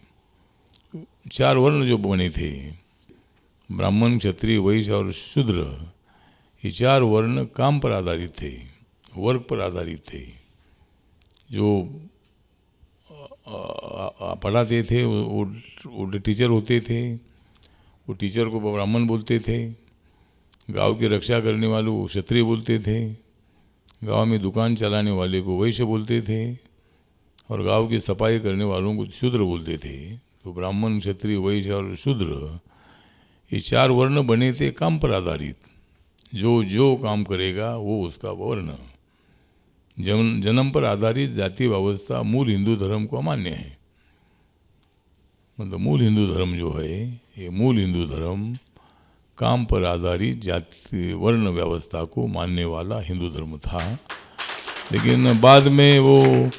4 वर्ण जो बने थे, ब्राह्मण, क्षत्रिय, वैश्य और शूद्र, ये 4 वर्ण काम पर आधारित थे, वर्क पर आधारित थे। जो पढ़ाते थे वो टीचर होते थे, वो टीचर को ब्राह्मण बोलते थे, गांव की रक्षा करने वालों को क्षत्रिय बोलते थे, गांव में दुकान चलाने वाले को वैश्य बोलते थे और गांव की सफाई करने वालों को शूद्र बोलते थे। तो ब्राह्मण, क्षत्रिय, वैश्य और शूद्र, ये 4 वर्ण बने थे काम पर आधारित। जो जो काम करेगा वो उसका वर्ण। जन्म पर आधारित जाति व्यवस्था मूल हिंदू धर्म को अमान्य है। मतलब मूल हिंदू धर्म जो है, ये मूल हिंदू धर्म काम पर आधारित जाति वर्ण व्यवस्था को मानने वाला हिंदू धर्म था। लेकिन बाद में वो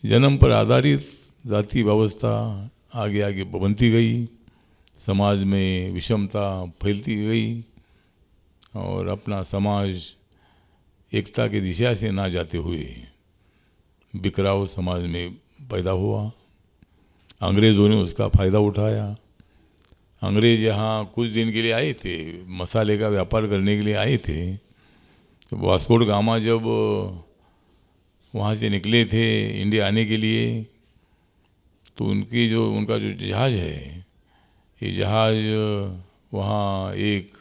जन्म पर आधारित जाति व्यवस्था आगे आगे बनती गई, समाज में विषमता फैलती गई और अपना समाज एकता की दिशा से ना जाते हुए बिखराव समाज में पैदा हुआ। अंग्रेज़ों ने उसका फ़ायदा उठाया। अंग्रेज़ यहाँ कुछ दिन के लिए आए थे, मसाले का व्यापार करने के लिए आए थे। तो वास्को ड गामा जब वहाँ से निकले थे इंडिया आने के लिए, तो उनका जो जहाज़ है, ये जहाज़ वहाँ एक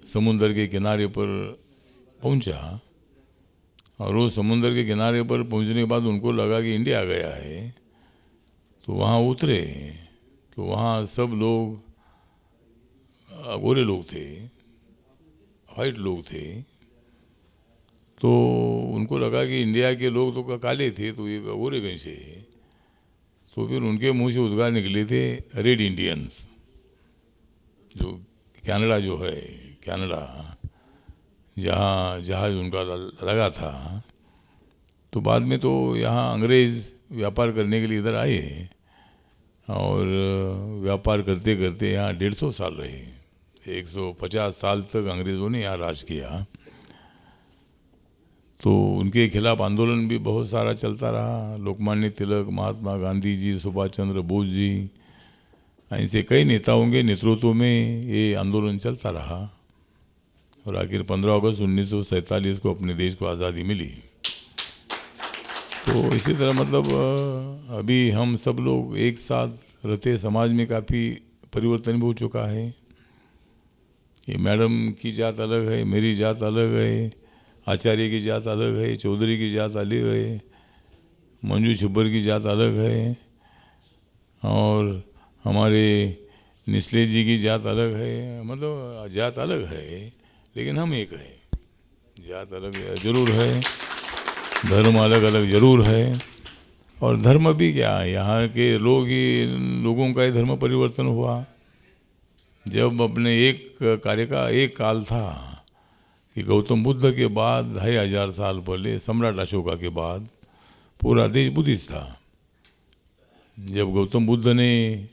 समुंदर के किनारे पर पहुंचा और वो समुंदर के किनारे पर पहुंचने के बाद उनको लगा कि इंडिया आ गया है। तो वहाँ उतरे तो वहाँ सब लोग गोरे लोग थे, वाइट लोग थे। तो उनको लगा कि इंडिया के लोग तो काले थे, तो ये गोरे कहीं से। तो फिर उनके मुंह से उद्गार निकले थे रेड इंडियंस। जो कनाडा जो है, कनाडा जहाँ जहाज उनका लगा था, तो बाद में तो यहाँ अंग्रेज़ व्यापार करने के लिए इधर आए और व्यापार करते करते यहाँ 150 साल रहे। 150 साल तक अंग्रेज़ों ने यहाँ राज किया। तो उनके खिलाफ आंदोलन भी बहुत सारा चलता रहा। लोकमान्य तिलक, महात्मा गांधी जी, सुभाष चंद्र बोस जी, ऐसे कई नेताओं के नेतृत्व में ये आंदोलन चलता रहा और आखिर 15 अगस्त 1947 को अपने देश को आज़ादी मिली। तो इसी तरह मतलब अभी हम सब लोग एक साथ रहते समाज में काफ़ी परिवर्तन भी हो चुका है। ये मैडम की जात अलग है, मेरी जात अलग है, आचार्य की जात अलग है, चौधरी की जात अलग है, मंजू छब्बर की जात अलग है और हमारे निचले जी की जात अलग है। मतलब जात अलग है लेकिन हम एक है। जात अलग जरूर है, धर्म अलग अलग जरूर है। और धर्म भी क्या है, यहाँ के लोगों का ही धर्म परिवर्तन हुआ। जब अपने एक कार्य का एक काल था कि गौतम बुद्ध के बाद 2500 साल पहले सम्राट अशोका के बाद पूरा देश बुद्धिस्ट था। जब गौतम बुद्ध ने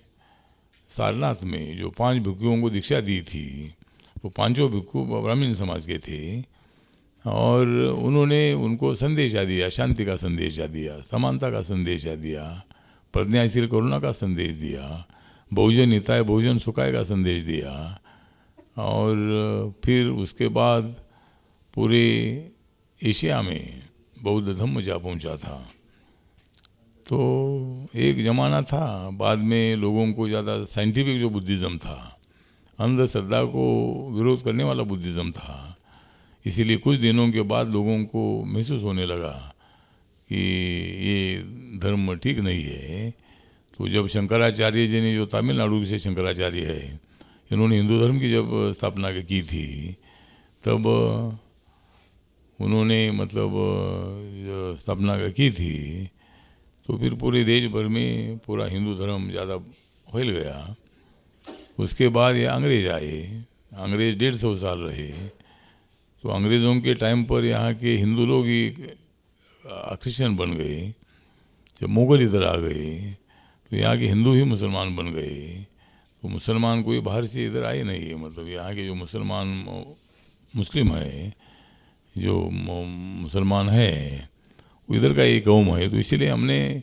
सारनाथ में जो 5 भिक्षुओं को दीक्षा दी थी, वो 5 भिक्षु ब्राह्मण समाज के थे और उन्होंने उनको संदेशा दिया, शांति का संदेशा दिया, समानता का संदेशा दिया, प्रज्ञाशील करुणा का संदेश दिया, बहुजन हिताय बहुजन सुखाय का संदेश दिया। और फिर उसके बाद पूरे एशिया में बौद्ध धर्म जा पहुंचा था। तो एक ज़माना था, बाद में लोगों को ज़्यादा साइंटिफिक जो बुद्धिज़्म था, अंधश्रद्धा को विरोध करने वाला बुद्धिज़्म था। इसीलिए कुछ दिनों के बाद लोगों को महसूस होने लगा कि ये धर्म ठीक नहीं है। तो जब शंकराचार्य जी ने, जो तमिलनाडु से शंकराचार्य है, इन्होंने हिंदू धर्म की जब स्थापना की थी, तब उन्होंने मतलब स्थापना की थी, तो फिर पूरे देश भर में पूरा हिंदू धर्म ज़्यादा फैल गया। उसके बाद ये अंग्रेज आए, अंग्रेज 150 साल रहे। तो अंग्रेज़ों के टाइम पर यहाँ के हिंदू लोग ही क्रिश्चियन बन गए। जब मुग़ल इधर आ गए तो यहाँ के हिंदू ही मुसलमान बन गए। तो मुसलमान कोई बाहर से इधर आए नहीं है। मतलब यहाँ के जो मुस्लिम है, जो मुसलमान है, वो इधर का एक कौम है। तो इसीलिए हमने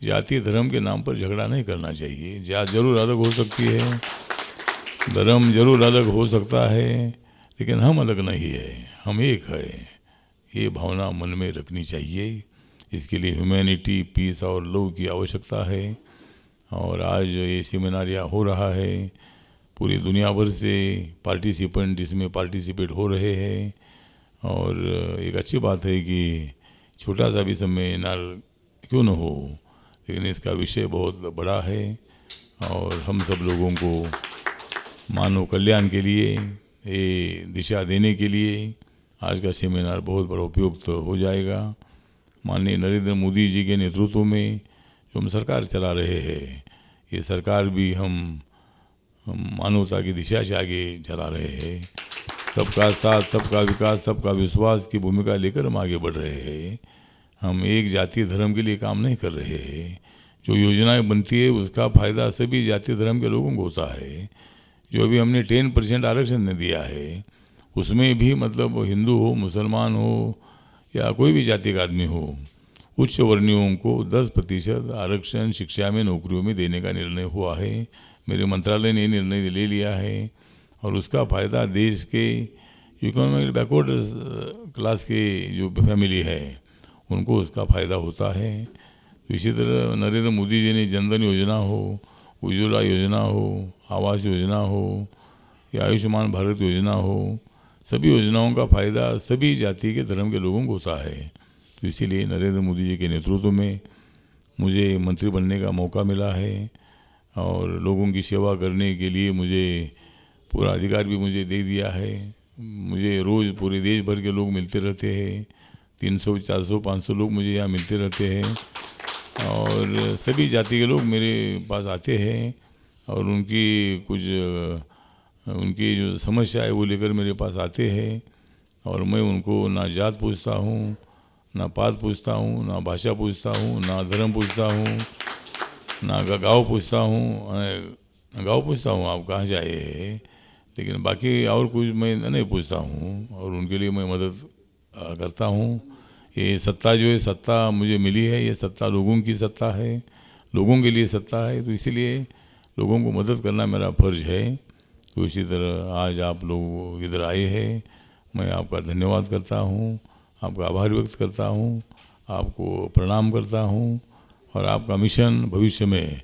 जाति धर्म के नाम पर झगड़ा नहीं करना चाहिए। जात जरूर अलग हो सकती है, धर्म जरूर अलग हो सकता है, लेकिन हम अलग नहीं है, हम एक है। ये भावना मन में रखनी चाहिए। इसके लिए ह्यूमैनिटी, पीस और लव की आवश्यकता है। और आज ये सेमिनार यहाँ हो रहा है, पूरी दुनिया भर से पार्टिसिपेंट इसमें पार्टिसिपेट हो रहे हैं और एक अच्छी बात है कि छोटा सा भी सेमिनार क्यों न हो, लेकिन इसका विषय बहुत बड़ा है और हम सब लोगों को मानव कल्याण के लिए ये दिशा देने के लिए आज का सेमिनार बहुत बड़ा उपयुक्त हो जाएगा। माननीय नरेंद्र मोदी जी के नेतृत्व में जो हम सरकार चला रहे हैं, ये सरकार भी हम मानवता की दिशा से आगे चला रहे हैं। सबका साथ, सबका विकास, सबका विश्वास की भूमिका लेकर हम आगे बढ़ रहे हैं। हम एक जातीय धर्म के लिए काम नहीं कर रहे हैं। जो योजनाएं बनती है उसका फ़ायदा सभी जातीय धर्म के लोगों को होता है। जो अभी हमने 10% आरक्षण ने दिया है, उसमें भी मतलब हिंदू हो, मुसलमान हो या कोई भी जाति का आदमी हो, उच्च वर्णियों को 10% आरक्षण शिक्षा में, नौकरियों में देने का निर्णय हुआ है। मेरे मंत्रालय ने निर्णय ले लिया है और उसका फ़ायदा देश के इकोनॉमिक बैकवर्ड क्लास के जो फैमिली है उनको उसका फ़ायदा होता है। तो इसी तरह नरेंद्र मोदी जी ने जनधन योजना हो, उज्ज्वला योजना हो, आवास योजना हो या आयुष्मान भारत योजना हो, सभी योजनाओं का फ़ायदा सभी जाति के धर्म के लोगों को होता है। तो इसीलिए नरेंद्र मोदी जी के नेतृत्व में मुझे मंत्री बनने का मौका मिला है और लोगों की सेवा करने के लिए मुझे पूरा अधिकार भी मुझे दे दिया है। मुझे रोज़ पूरे देश भर के लोग मिलते रहते हैं, 300, 400, 500 लोग मुझे यहाँ मिलते रहते हैं और सभी जाति के लोग मेरे पास आते हैं और उनकी जो समस्या है वो लेकर मेरे पास आते हैं और मैं उनको ना जात पूछता हूँ, ना पात पूछता हूँ, ना भाषा पूछता हूँ, ना धर्म पूछता हूँ, ना गाँव पूछता हूँ आप कहाँ जाए हैं, लेकिन बाकी और कुछ मैं नहीं पूछता हूँ और उनके लिए मैं मदद करता हूँ। ये सत्ता जो है, सत्ता मुझे मिली है, ये सत्ता लोगों की सत्ता है, लोगों के लिए सत्ता है, तो इसीलिए लोगों को मदद करना मेरा फर्ज है। तो इसी तरह आज आप लोग इधर आए हैं, मैं आपका धन्यवाद करता हूँ, आपका आभार व्यक्त करता हूँ, आपको प्रणाम करता हूँ और आपका मिशन भविष्य में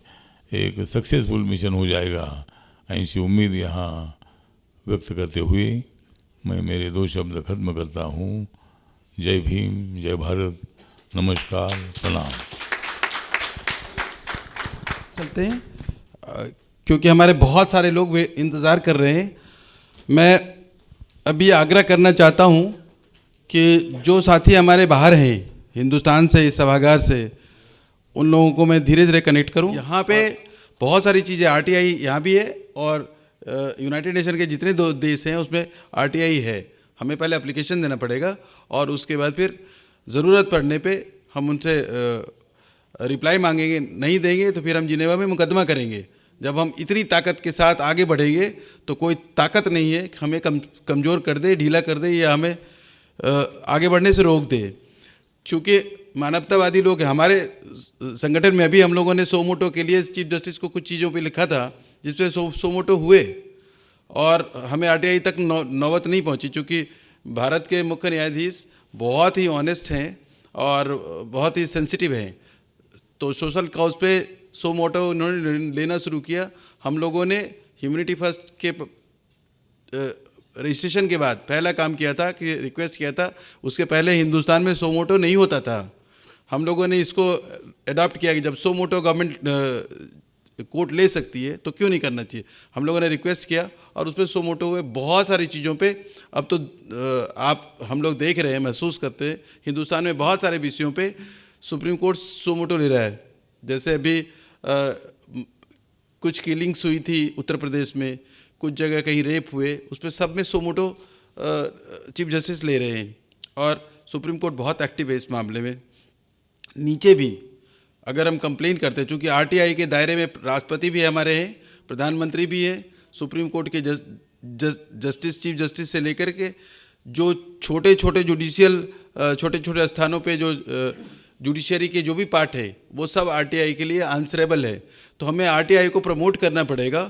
एक सक्सेसफुल मिशन हो जाएगा, ऐसी उम्मीद यहाँ व्यक्त करते हुए मैं मेरे 2 शब्द खत्म करता हूँ। जय भीम, जय भारत, नमस्कार, प्रणाम। चलते हैं क्योंकि हमारे बहुत सारे लोग वे इंतज़ार कर रहे हैं। मैं अभी आग्रह करना चाहता हूं कि जो साथी हमारे बाहर हैं हिंदुस्तान से, इस सभागार से, उन लोगों को मैं धीरे धीरे कनेक्ट करूं। यहाँ पे बहुत सारी चीज़ें, आरटीआई यहाँ भी है और यूनाइटेड नेशन के जितने 2 देश हैं उसमें आरटीआई है। हमें पहले एप्लीकेशन देना पड़ेगा और उसके बाद फिर ज़रूरत पड़ने पे हम उनसे रिप्लाई मांगेंगे। नहीं देंगे तो फिर हम जिनेवा में मुकदमा करेंगे। जब हम इतनी ताकत के साथ आगे बढ़ेंगे तो कोई ताकत नहीं है हमें कमज़ोर कर दे, ढीला कर दे या हमें आगे बढ़ने से रोक दे। क्योंकि मानवतावादी लोग हैं। हमारे संगठन में अभी हम लोगों ने सोमोटो के लिए चीफ जस्टिस को कुछ चीज़ों पे लिखा था जिसपे सोमोटो हुए और हमें आरटीआई तक नौबत नहीं पहुंची। चूँकि भारत के मुख्य न्यायाधीश बहुत ही ऑनेस्ट हैं और बहुत ही सेंसिटिव हैं, तो सोशल कॉज पे सोमोटो उन्होंने लेना शुरू किया। हम लोगों ने ह्यूमैनिटी फर्स्ट के रजिस्ट्रेशन के बाद पहला काम किया था कि रिक्वेस्ट किया था। उसके पहले हिंदुस्तान में सोमोटो नहीं होता था। हम लोगों ने इसको अडॉप्ट किया कि जब सोमोटो गवर्नमेंट कोर्ट ले सकती है तो क्यों नहीं करना चाहिए। हम लोगों ने रिक्वेस्ट किया और उस पर सोमोटो हुए। बहुत सारी चीज़ों पे अब तो हम लोग देख रहे हैं, महसूस करते हैं, हिंदुस्तान में बहुत सारे विषयों पे सुप्रीम कोर्ट सोमोटो ले रहा है। जैसे अभी कुछ किलिंग्स हुई थी उत्तर प्रदेश में, कुछ जगह कहीं रेप हुए, उस पर सब में सोमोटो चीफ जस्टिस ले रहे हैं और सुप्रीम कोर्ट बहुत एक्टिव है इस मामले में। नीचे भी अगर हम कंप्लेन करते हैं, चूँकि आरटीआई के दायरे में राष्ट्रपति भी हमारे हैं, प्रधानमंत्री भी हैं, सुप्रीम कोर्ट के जस्टिस, चीफ जस्टिस से लेकर के जो छोटे छोटे जुडिशियल छोटे छोटे स्थानों पे जो जुडिशरी के जो भी पार्ट है वो सब आरटीआई के लिए आंसरेबल है। तो हमें आरटीआई को प्रमोट करना पड़ेगा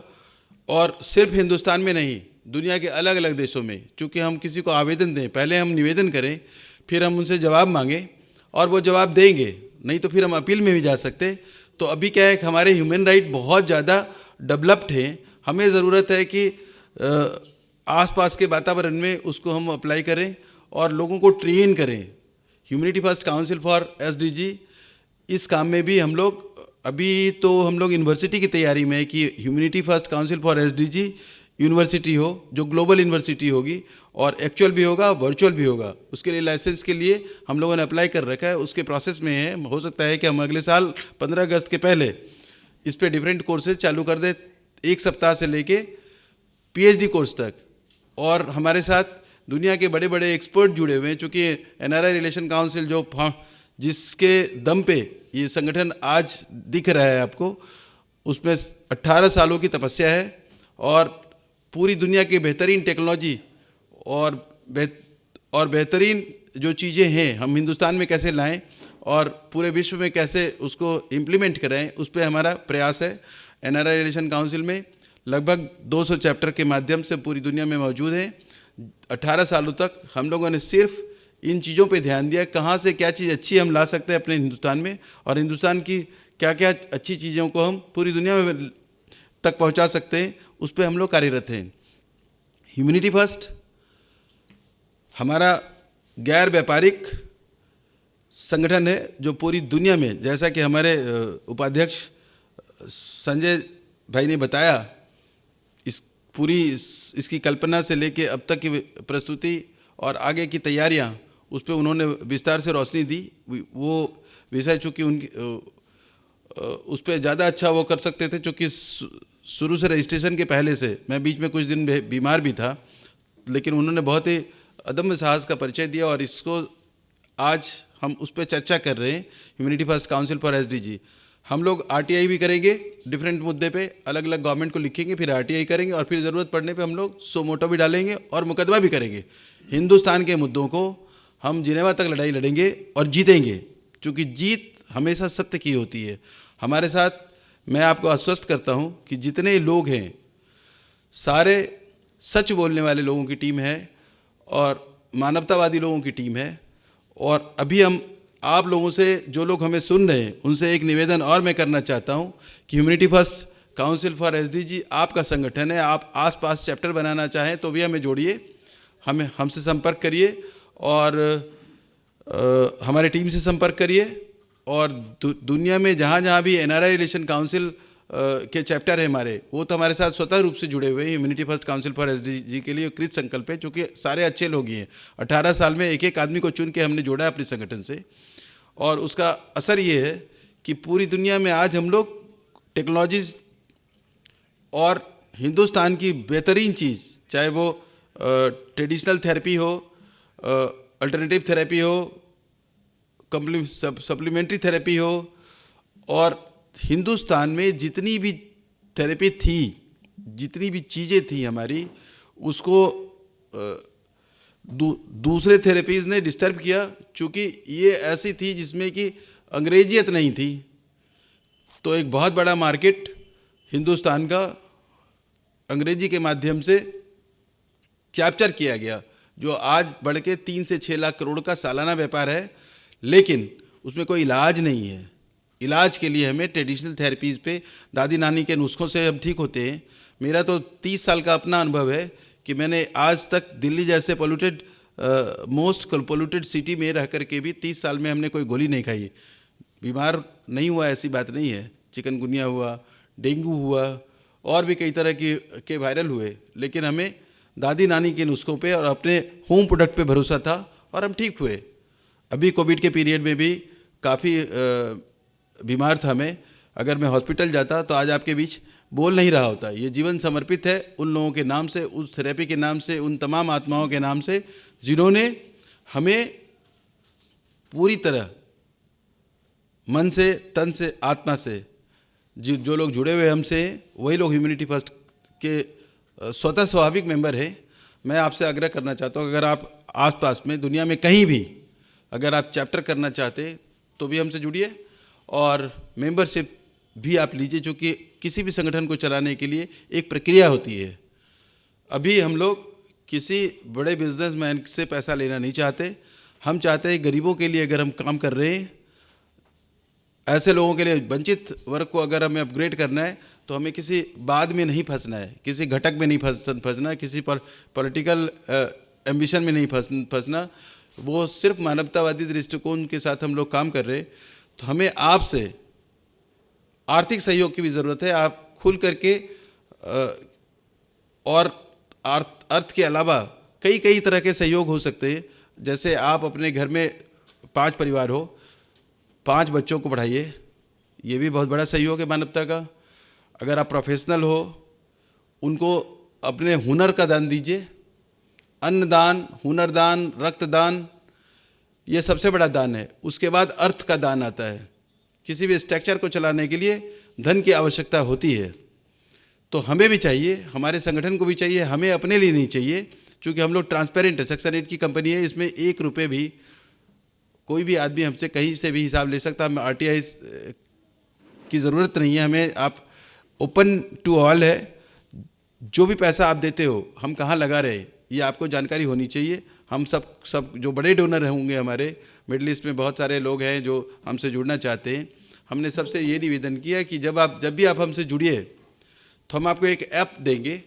और सिर्फ हिंदुस्तान में नहीं, दुनिया के अलग अलग देशों में। चूँकि हम किसी को आवेदन दें, पहले हम निवेदन करें, फिर हम उनसे जवाब मांगें और वो जवाब देंगे, नहीं तो फिर हम अपील में भी जा सकते। तो अभी क्या है कि हमारे ह्यूमन राइट बहुत ज़्यादा डेवलप्ड हैं। हमें ज़रूरत है कि आसपास के वातावरण में उसको हम अप्लाई करें और लोगों को ट्रेन करें। Humanity first council for SDG, इस काम में भी हम लोग अभी तो हम लोग यूनिवर्सिटी की तैयारी में है कि humanity first council for SDG university हो, जो ग्लोबल यूनिवर्सिटी होगी और एक्चुअल भी होगा, वर्चुअल भी होगा। उसके लिए लाइसेंस के लिए हम लोगों ने अप्लाई कर रखा है, उसके प्रोसेस में है। हो सकता है कि हम अगले साल 15 अगस्त के पहले इस पे डिफरेंट कोर्सेज चालू कर दे, 1 सप्ताह से लेके पीएचडी कोर्स तक। और हमारे साथ दुनिया के बड़े बड़े एक्सपर्ट जुड़े हुए हैं, चूँकि एनआरआई रिलेशन काउंसिल जिसके दम पे ये संगठन आज दिख रहा है आपको, उसमें 18 सालों की तपस्या है और पूरी दुनिया की बेहतरीन टेक्नोलॉजी और बेहतरीन जो चीज़ें हैं हम हिंदुस्तान में कैसे लाएं और पूरे विश्व में कैसे उसको इम्प्लीमेंट कराएं, उस पर हमारा प्रयास है। एनआरआई रिलेशन काउंसिल में लगभग 200 चैप्टर के माध्यम से पूरी दुनिया में मौजूद हैं। 18 सालों तक हम लोगों ने सिर्फ इन चीज़ों पे ध्यान दिया, कहाँ से क्या चीज़ अच्छी हम ला सकते हैं अपने हिंदुस्तान में, और हिंदुस्तान की क्या क्या अच्छी चीज़ों को हम पूरी दुनिया में तक पहुँचा सकते हैं, उस पर हम लोग कार्यरत हैं। ह्यूमनिटी फर्स्ट हमारा गैर व्यापारिक संगठन है जो पूरी दुनिया में, जैसा कि हमारे उपाध्यक्ष संजय भाई ने बताया, इसकी कल्पना से लेके अब तक की प्रस्तुति और आगे की तैयारियां, उस पर उन्होंने विस्तार से रोशनी दी। वो विषय चूँकि उनकी उस पर ज़्यादा अच्छा वो कर सकते थे, चूँकि शुरू से रजिस्ट्रेशन के पहले से मैं बीच में कुछ दिन बीमार भी था, लेकिन उन्होंने बहुत ही अदम्य साहस का परिचय दिया और इसको आज हम उस पर चर्चा कर रहे हैं। Humanity first council for SDG हम लोग आरटीआई भी करेंगे, डिफरेंट मुद्दे पे अलग अलग गवर्नमेंट को लिखेंगे, फिर आरटीआई करेंगे और फिर ज़रूरत पड़ने पे हम लोग सो मोटो भी डालेंगे और मुकदमा भी करेंगे। हिंदुस्तान के मुद्दों को हम जिनेवा तक लड़ाई लड़ेंगे और जीतेंगे, क्योंकि जीत हमेशा सत्य की होती है। हमारे साथ मैं आपको आश्वस्त करता हूँ कि जितने लोग हैं सारे सच बोलने वाले लोगों की टीम है और मानवतावादी लोगों की टीम है। और अभी हम आप लोगों से, जो लोग हमें सुन रहे हैं, उनसे एक निवेदन और मैं करना चाहता हूं कि humanity first council for SDG आपका संगठन है। आप आसपास चैप्टर बनाना चाहें तो भी हमें जोड़िए, हमसे संपर्क करिए और हमारे टीम से संपर्क करिए। और दुनिया में जहाँ जहाँ भी एनआरआई रिलेशन काउंसिल के चैप्टर है हमारे, वो तो हमारे साथ स्वतः रूप से जुड़े हुए हैं। Humanity first council for SDG के लिए कृत संकल्प है, क्योंकि सारे अच्छे लोग ही हैं। 18 साल में एक एक आदमी को चुन के हमने जोड़ा है अपने संगठन से, और उसका असर ये है कि पूरी दुनिया में आज हम लोग टेक्नोलॉजीज और हिंदुस्तान की बेहतरीन चीज़, चाहे वो ट्रेडिशनल थेरेपी हो, अल्टरनेटिव थेरेपी हो, सप्लीमेंट्री थेरेपी हो, और हिंदुस्तान में जितनी भी थेरेपी थी, जितनी भी चीज़ें थी हमारी, उसको दूसरे थेरेपीज़ ने डिस्टर्ब किया, क्योंकि ये ऐसी थी जिसमें कि अंग्रेजियत नहीं थी। तो एक बहुत बड़ा मार्केट हिंदुस्तान का अंग्रेजी के माध्यम से कैप्चर किया गया, जो आज बढ़ के 3 से 6 लाख करोड़ का सालाना व्यापार है। लेकिन उसमें कोई इलाज नहीं है। इलाज के लिए हमें ट्रेडिशनल थेरेपीज़ पे, दादी नानी के नुस्खों से हम ठीक होते हैं। मेरा तो 30 साल का अपना अनुभव है कि मैंने आज तक दिल्ली जैसे पोल्यूटेड, मोस्ट पोल्यूटेड सिटी में रह कर के भी 30 साल में हमने कोई गोली नहीं खाई। बीमार नहीं हुआ, ऐसी बात नहीं है। चिकनगुनिया हुआ, डेंगू हुआ, और भी कई तरह के वायरल हुए, लेकिन हमें दादी नानी के नुस्खों पे और अपने होम प्रोडक्ट पे भरोसा था और हम ठीक हुए। अभी कोविड के पीरियड में भी काफ़ी बीमार था मैं, अगर मैं हॉस्पिटल जाता तो आज आपके बीच बोल नहीं रहा होता। ये जीवन समर्पित है उन लोगों के नाम से, उस थेरेपी के नाम से, उन तमाम आत्माओं के नाम से जिन्होंने हमें पूरी तरह मन से, तन से, आत्मा से, जो लोग जुड़े हुए हमसे, वही लोग ह्यूमनिटी फर्स्ट के स्वतः स्वाभाविक मेंबर हैं। मैं आपसे आग्रह करना चाहता हूँ, अगर आप आसपास में दुनिया में कहीं भी अगर आप चैप्टर करना चाहते तो भी हमसे जुड़िए और मेंबरशिप भी आप लीजिए, जो कि किसी भी संगठन को चलाने के लिए एक प्रक्रिया होती है। अभी हम लोग किसी बड़े बिजनेसमैन से पैसा लेना नहीं चाहते। हम चाहते हैं गरीबों के लिए अगर हम काम कर रहे हैं, ऐसे लोगों के लिए, वंचित वर्ग को अगर हमें अपग्रेड करना है, तो हमें किसी बाद में नहीं फंसना है, किसी घटक में नहीं फंसना है, किसी पर पॉलिटिकल एम्बिशन में नहीं फंसना, वो सिर्फ मानवतावादी दृष्टिकोण के साथ हम लोग काम कर रहे हैं। तो हमें आपसे आर्थिक सहयोग की भी ज़रूरत है। आप खुल करके और अर्थ के अलावा कई कई तरह के सहयोग हो सकते हैं। जैसे आप अपने घर में 5 परिवार हो, 5 बच्चों को पढ़ाइए, ये भी बहुत बड़ा सहयोग है मानवता का। अगर आप प्रोफेशनल हो, उनको अपने हुनर का दान दीजिए। अन्नदान, हुनरदान, रक्तदान, ये सबसे बड़ा दान है। उसके बाद अर्थ का दान आता है। किसी भी स्ट्रक्चर को चलाने के लिए धन की आवश्यकता होती है। तो हमें भी चाहिए, हमारे संगठन को भी चाहिए, हमें अपने लिए नहीं चाहिए, क्योंकि हम लोग ट्रांसपेरेंट है। सेक्शन 8 की कंपनी है, इसमें 1 रुपये भी कोई भी आदमी हमसे कहीं से भी हिसाब ले सकता है। हमें RTI की ज़रूरत नहीं है। हमें आप ओपन टू ऑल है। जो भी पैसा आप देते हो, हम कहाँ लगा रहे हैं, ये आपको जानकारी होनी चाहिए। हम सब जो बड़े डोनर होंगे, हमारे मिडिल ईस्ट में बहुत सारे लोग हैं जो हमसे जुड़ना चाहते हैं। हमने सबसे ये निवेदन किया कि जब भी आप हमसे जुड़िए तो हम आपको एक ऐप देंगे।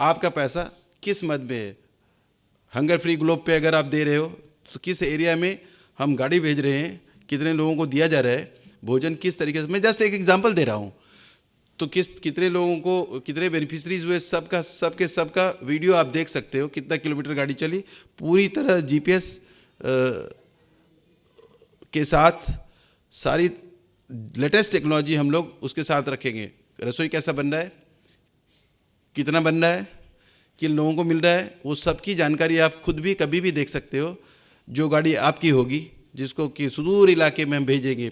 आपका पैसा किस मद में है, हंगर फ्री ग्लोब पे अगर आप दे रहे हो तो किस एरिया में हम गाड़ी भेज रहे हैं, कितने लोगों को दिया जा रहा है भोजन, किस तरीके से। मैं जस्ट एक एग्जांपल दे रहा हूँ। तो कितने लोगों को, कितने बेनिफिशरीज हुए, सबका वीडियो आप देख सकते हो। कितना किलोमीटर गाड़ी चली, पूरी तरह GPS के साथ सारी लेटेस्ट टेक्नोलॉजी हम लोग उसके साथ रखेंगे। रसोई कैसा बन रहा है, कितना बन रहा है, किन लोगों को मिल रहा है, वो सबकी जानकारी आप खुद भी कभी भी देख सकते हो। जो गाड़ी आपकी होगी, जिसको कि सुदूर इलाके में हम भेजेंगे।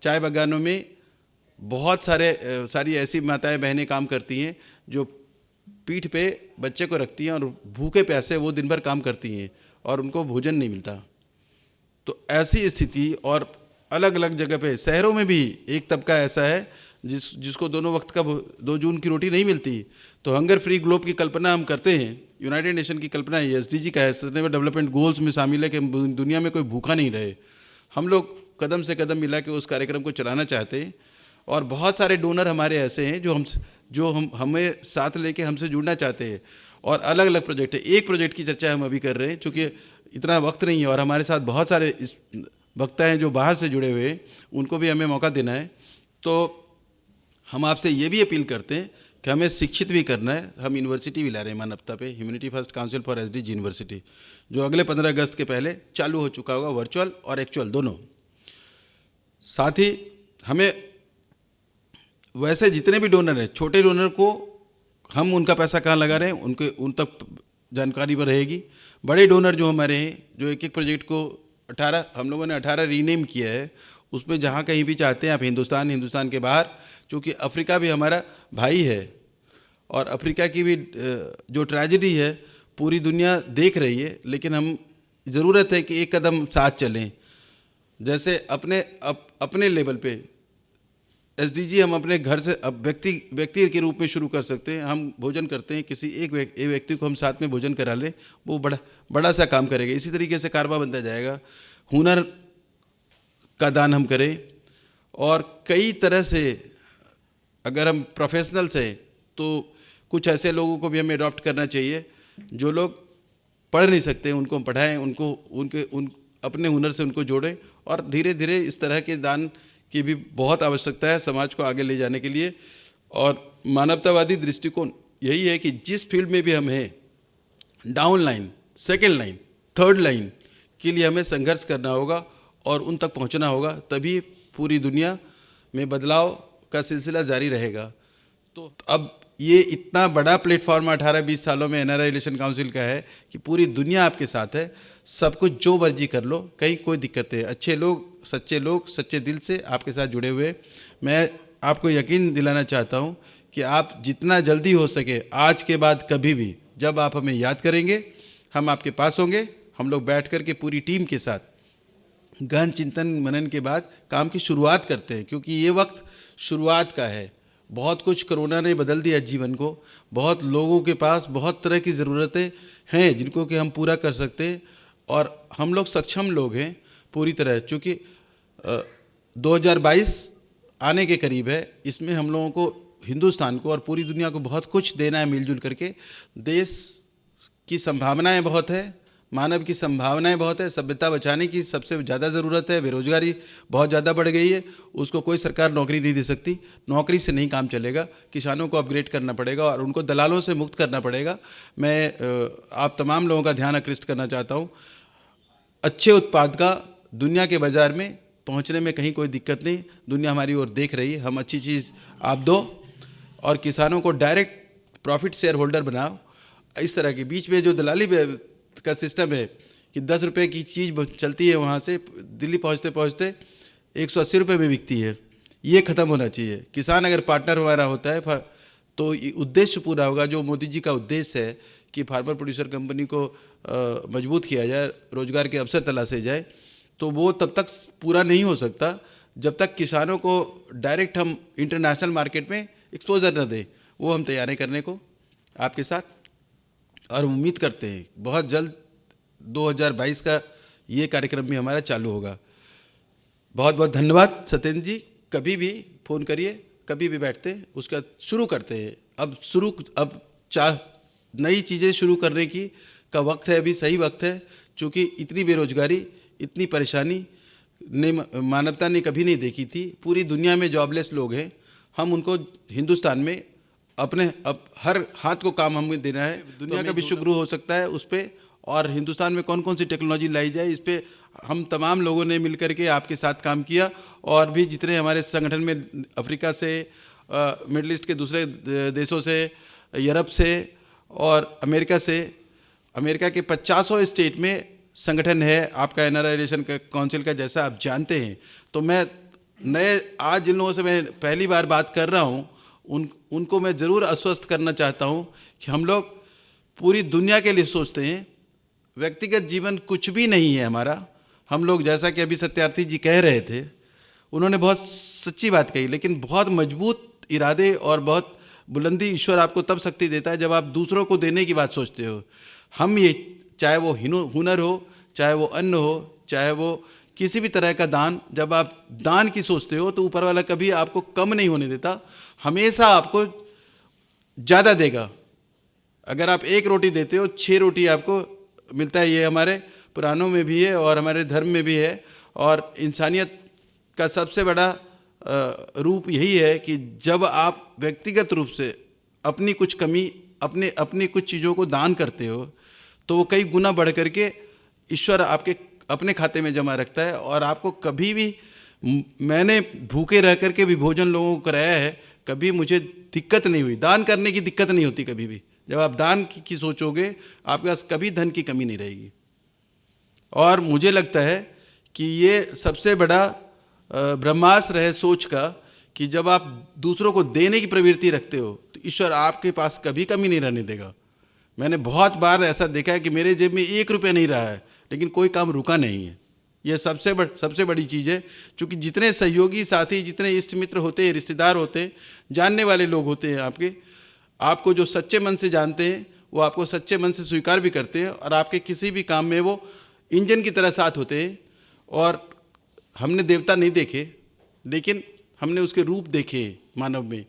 चाय बागानों में बहुत सारी ऐसी माताएं बहनें काम करती हैं जो पीठ पे बच्चे को रखती हैं और भूखे प्यासे वो दिन भर काम करती हैं और उनको भोजन नहीं मिलता। तो ऐसी स्थिति, और अलग अलग जगह पे शहरों में भी एक तबका ऐसा है जिसको दोनों वक्त का 2 जून की रोटी नहीं मिलती। तो हंगर फ्री ग्लोब की कल्पना हम करते हैं। यूनाइटेड नेशन की कल्पना है, SDG का है, सस्टेनेबल डेवलपमेंट गोल्स में शामिल है कि दुनिया में कोई भूखा नहीं रहे। हम लोग कदम से कदम मिला के उस कार्यक्रम को चलाना चाहते हैं। और बहुत सारे डोनर हमारे ऐसे हैं जो हमें साथ लेके हमसे जुड़ना चाहते हैं। और अलग अलग प्रोजेक्ट है। एक प्रोजेक्ट की चर्चा हम अभी कर रहे हैं, चूँकि इतना वक्त नहीं है और हमारे साथ बहुत सारे वक्ता हैं जो बाहर से जुड़े हुए हैं, उनको भी हमें मौका देना है। तो हम आपसे ये भी अपील करते हैं कि हमें शिक्षित भी करना है। हम यूनिवर्सिटी भी ला रहे हैं मानवता पे, humanity first council for SDG university, जो अगले 15 अगस्त के पहले चालू हो चुका होगा, वर्चुअल और एक्चुअल दोनों। साथ ही हमें वैसे जितने भी डोनर हैं, छोटे डोनर को हम उनका पैसा कहाँ लगा रहे हैं उन तक जानकारी पर रहेगी। बड़े डोनर जो हमारे हैं, जो एक प्रोजेक्ट को 18 हम लोगों ने 18 रीनेम किया है, उसमें जहाँ कहीं भी चाहते हैं आप हिंदुस्तान के बाहर, क्योंकि अफ्रीका भी हमारा भाई है और अफ्रीका की भी जो ट्रेजेडी है पूरी दुनिया देख रही है। लेकिन हम ज़रूरत है कि एक कदम साथ चलें। जैसे अपने लेवल पे SDG हम अपने घर से अब व्यक्ति के रूप में शुरू कर सकते हैं। हम भोजन करते हैं, किसी एक व्यक्ति को हम साथ में भोजन करा लें, वो बड़ा सा काम करेगा। इसी तरीके से कारवा बनता जाएगा। हुनर का दान हम करें, और कई तरह से अगर हम प्रोफेशनल्स हैं तो कुछ ऐसे लोगों को भी हमें अडॉप्ट करना चाहिए जो लोग पढ़ नहीं सकते, उनको हम पढ़ाएँ, उन अपने हुनर से उनको जोड़ें। और धीरे धीरे इस तरह के दान की भी बहुत आवश्यकता है समाज को आगे ले जाने के लिए। और मानवतावादी दृष्टिकोण यही है कि जिस फील्ड में भी हम हैं, down line, second line, third line के लिए हमें संघर्ष करना होगा और उन तक पहुंचना होगा, तभी पूरी दुनिया में बदलाव का सिलसिला जारी रहेगा। तो अब ये इतना बड़ा प्लेटफॉर्म 18-20 सालों में NRI रिलेशन काउंसिल का है कि पूरी दुनिया आपके साथ है। सब कुछ जो मर्जी कर लो, कहीं कोई दिक्कत है। अच्छे लोग सच्चे दिल से आपके साथ जुड़े हुए। मैं आपको यकीन दिलाना चाहता हूँ कि आप जितना जल्दी हो सके, आज के बाद कभी भी जब आप हमें याद करेंगे, हम आपके पास होंगे। हम लोग बैठ कर के पूरी टीम के साथ गहन चिंतन मनन के बाद काम की शुरुआत करते हैं, क्योंकि ये वक्त शुरुआत का है। बहुत कुछ कोरोना ने बदल दिया जीवन को। बहुत लोगों के पास बहुत तरह की ज़रूरतें हैं जिनको कि हम पूरा कर सकते हैं, और हम लोग सक्षम लोग हैं पूरी तरह। चूँकि 2022 आने के करीब है, इसमें हम लोगों को, हिंदुस्तान को और पूरी दुनिया को बहुत कुछ देना है मिलजुल करके। देश की संभावनाएं बहुत है, मानव की संभावनाएं बहुत है, सभ्यता बचाने की सबसे ज़्यादा ज़रूरत है, बेरोजगारी बहुत ज़्यादा बढ़ गई है, उसको कोई सरकार नौकरी नहीं दे सकती, नौकरी से नहीं काम चलेगा, किसानों को अपग्रेड करना पड़ेगा और उनको दलालों से मुक्त करना पड़ेगा। मैं आप तमाम लोगों का ध्यान आकृष्ट करना चाहता हूँ, अच्छे उत्पाद का दुनिया के बाज़ार में पहुँचने में कहीं कोई दिक्कत नहीं, दुनिया हमारी ओर देख रही है, हम अच्छी चीज़ आप दो और किसानों को डायरेक्ट प्रॉफिट शेयर होल्डर बनाओ। इस तरह के बीच में जो दलाली का सिस्टम है कि 10 रुपये की चीज़ चलती है वहाँ से दिल्ली पहुँचते पहुँचते 180 रुपये में बिकती है, ये ख़त्म होना चाहिए। किसान अगर पार्टनर हमारा होता है तो ये उद्देश्य पूरा होगा, जो मोदी जी का उद्देश्य है कि फार्मर प्रोड्यूसर कंपनी को मजबूत किया जाए, रोजगार के अवसर तलाशे जाए, तो वो तब तक पूरा नहीं हो सकता जब तक किसानों को डायरेक्ट हम इंटरनेशनल मार्केट में एक्सपोजर न दें। वो हम तैयार हैं करने को आपके साथ, और उम्मीद करते हैं बहुत जल्द 2022 का ये कार्यक्रम भी हमारा चालू होगा। बहुत बहुत धन्यवाद सत्येंद्र जी, कभी भी फ़ोन करिए, कभी भी बैठते हैं, उसका शुरू करते हैं। अब 4 नई चीज़ें शुरू करने की का वक्त है, अभी सही वक्त है, क्योंकि इतनी बेरोजगारी, इतनी परेशानी ने मानवता ने कभी नहीं देखी थी। पूरी दुनिया में जॉबलेस लोग हैं, हम उनको हिंदुस्तान में अपने अब हर हाथ को काम हमें देना है। दुनिया का विश्व गुरु हो सकता है उस पर, और हिंदुस्तान में कौन कौन सी टेक्नोलॉजी लाई जाए इस पर हम तमाम लोगों ने मिलकर के आपके साथ काम किया। और भी जितने हमारे संगठन में अफ्रीका से, मिडल ईस्ट के दूसरे देशों से, यूरोप से और अमेरिका से, अमेरिका के 50 स्टेट में संगठन है आपका एनआरआई रिलेशन काउंसिल का, जैसा आप जानते हैं। तो मैं आज जिन लोगों से मैं पहली बार बात कर रहा हूँ उनको मैं ज़रूर आश्वस्त करना चाहता हूँ कि हम लोग पूरी दुनिया के लिए सोचते हैं, व्यक्तिगत जीवन कुछ भी नहीं है हमारा। हम लोग, जैसा कि अभी सत्यार्थी जी कह रहे थे, उन्होंने बहुत सच्ची बात कही, लेकिन बहुत मजबूत इरादे और बहुत बुलंदी ईश्वर आपको तब शक्ति देता है जब आप दूसरों को देने की बात सोचते हो। हम ये, चाहे वो हुनर हो, चाहे वो अन्न हो, चाहे वो किसी भी तरह का दान, जब आप दान की सोचते हो तो ऊपर वाला कभी आपको कम नहीं होने देता, हमेशा आपको ज़्यादा देगा। अगर आप 1 रोटी देते हो, 6 रोटी आपको मिलता है। ये हमारे पुराणों में भी है और हमारे धर्म में भी है, और इंसानियत का सबसे बड़ा रूप यही है कि जब आप व्यक्तिगत रूप से अपनी कुछ कमी, अपनी कुछ चीज़ों को दान करते हो, तो वो कई गुना बढ़ करके ईश्वर आपके अपने खाते में जमा रखता है। और आपको कभी भी, मैंने भूखे रह करके भी भोजन लोगों को कराया है, कभी मुझे दिक्कत नहीं हुई, दान करने की दिक्कत नहीं होती कभी भी। जब आप दान की सोचोगे, आपके पास कभी धन की कमी नहीं रहेगी। और मुझे लगता है कि ये सबसे बड़ा ब्रह्मास्त्र है सोच का, कि जब आप दूसरों को देने की प्रवृत्ति रखते हो तो ईश्वर आपके पास कभी कमी नहीं रहने देगा। मैंने बहुत बार ऐसा देखा है कि मेरे जेब में 1 रुपया नहीं रहा है, लेकिन कोई काम रुका नहीं है। यह सबसे बड़ी चीज़ है, क्योंकि जितने सहयोगी साथी, जितने इष्ट मित्र होते हैं, रिश्तेदार होते हैं, जानने वाले लोग होते हैं आपको जो सच्चे मन से जानते हैं, वो आपको सच्चे मन से स्वीकार भी करते हैं, और आपके किसी भी काम में वो इंजन की तरह साथ होते हैं। और हमने देवता नहीं देखे, लेकिन हमने उसके रूप देखे मानव में,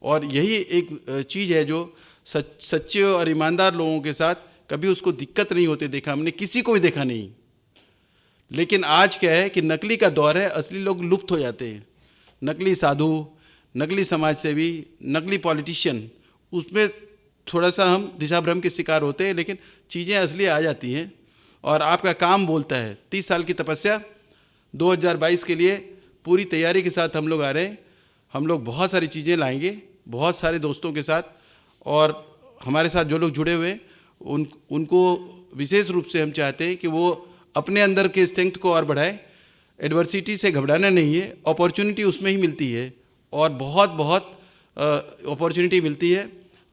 और यही एक चीज़ है जो सच्चे और ईमानदार लोगों के साथ कभी उसको दिक्कत नहीं होते देखा, हमने किसी को भी देखा नहीं। लेकिन आज क्या है कि नकली का दौर है, असली लोग लुप्त हो जाते हैं। नकली साधु, नकली समाज सेवी, नकली पॉलिटिशियन, उसमें थोड़ा सा हम दिशा भ्रम के शिकार होते हैं, लेकिन चीज़ें असली आ जाती हैं और आपका काम बोलता है। 30 साल की तपस्या 2022 के लिए पूरी तैयारी के साथ हम लोग आ रहे हैं। हम लोग बहुत सारी चीज़ें लाएंगे, बहुत सारे दोस्तों के साथ, और हमारे साथ जो लोग जुड़े हुए हैं उनको विशेष रूप से हम चाहते हैं कि वो अपने अंदर के स्ट्रेंथ को और बढ़ाएं। एडवर्सिटी से घबराना नहीं है, अपॉर्चुनिटी उसमें ही मिलती है, और बहुत अपॉर्चुनिटी मिलती है।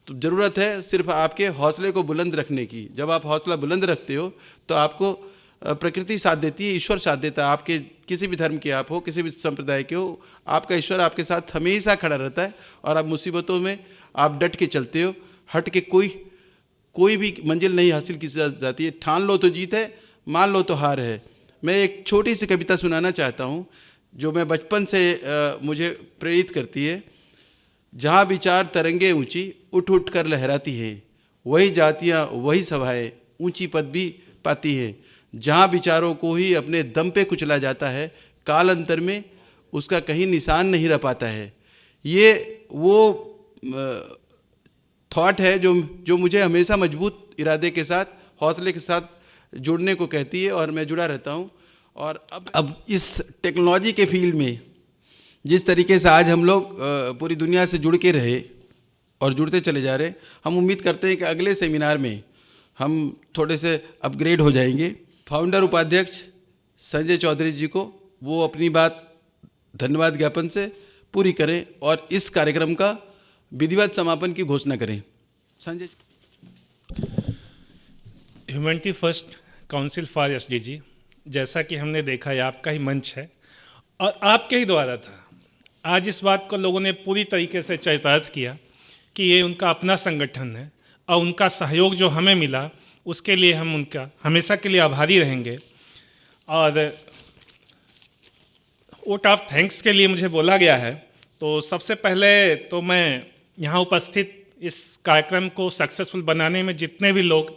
तो ज़रूरत है सिर्फ आपके हौसले को बुलंद रखने की। जब आप हौसला बुलंद रखते हो तो आपको प्रकृति साथ देती है, ईश्वर साथ देता है। आपके किसी भी धर्म के आप हो, किसी भी संप्रदाय के हो, आपका ईश्वर आपके साथ हमेशा खड़ा रहता है, और आप मुसीबतों में आप डट के चलते हो। हट के कोई भी मंजिल नहीं हासिल की जाती है। ठान लो तो जीत है, मान लो तो हार है। मैं एक छोटी सी कविता सुनाना चाहता हूँ जो मैं बचपन से मुझे प्रेरित करती है। जहाँ विचार तरंगे ऊंची उठ उठ कर लहराती है, वही जातियाँ वही सभाएं ऊंची पद भी पाती है। जहाँ विचारों को ही अपने दम पे कुचला जाता है, काल अंतर में उसका कहीं निशान नहीं रह पाता है। ये वो थॉट है जो मुझे हमेशा मजबूत इरादे के साथ, हौसले के साथ जुड़ने को कहती है, और मैं जुड़ा रहता हूँ। और अब इस टेक्नोलॉजी के फील्ड में जिस तरीके से आज हम लोग पूरी दुनिया से जुड़ के रहे और जुड़ते चले जा रहे, हम उम्मीद करते हैं कि अगले सेमिनार में हम थोड़े से अपग्रेड हो जाएंगे। फाउंडर उपाध्यक्ष संजय चौधरी जी को वो अपनी बात धन्यवाद ज्ञापन से पूरी करें और इस कार्यक्रम का विधिवत समापन की घोषणा करें। Sanjay. Humanity first council for SDG, जैसा कि हमने देखा है, आपका ही मंच है और आपके ही द्वारा था। आज इस बात को लोगों ने पूरी तरीके से चरितार्थ किया कि ये उनका अपना संगठन है और उनका सहयोग जो हमें मिला उसके लिए हम उनका हमेशा के लिए आभारी रहेंगे। और वोट ऑफ थैंक्स के लिए मुझे बोला गया है, तो सबसे पहले तो मैं यहाँ उपस्थित इस कार्यक्रम को सक्सेसफुल बनाने में जितने भी लोग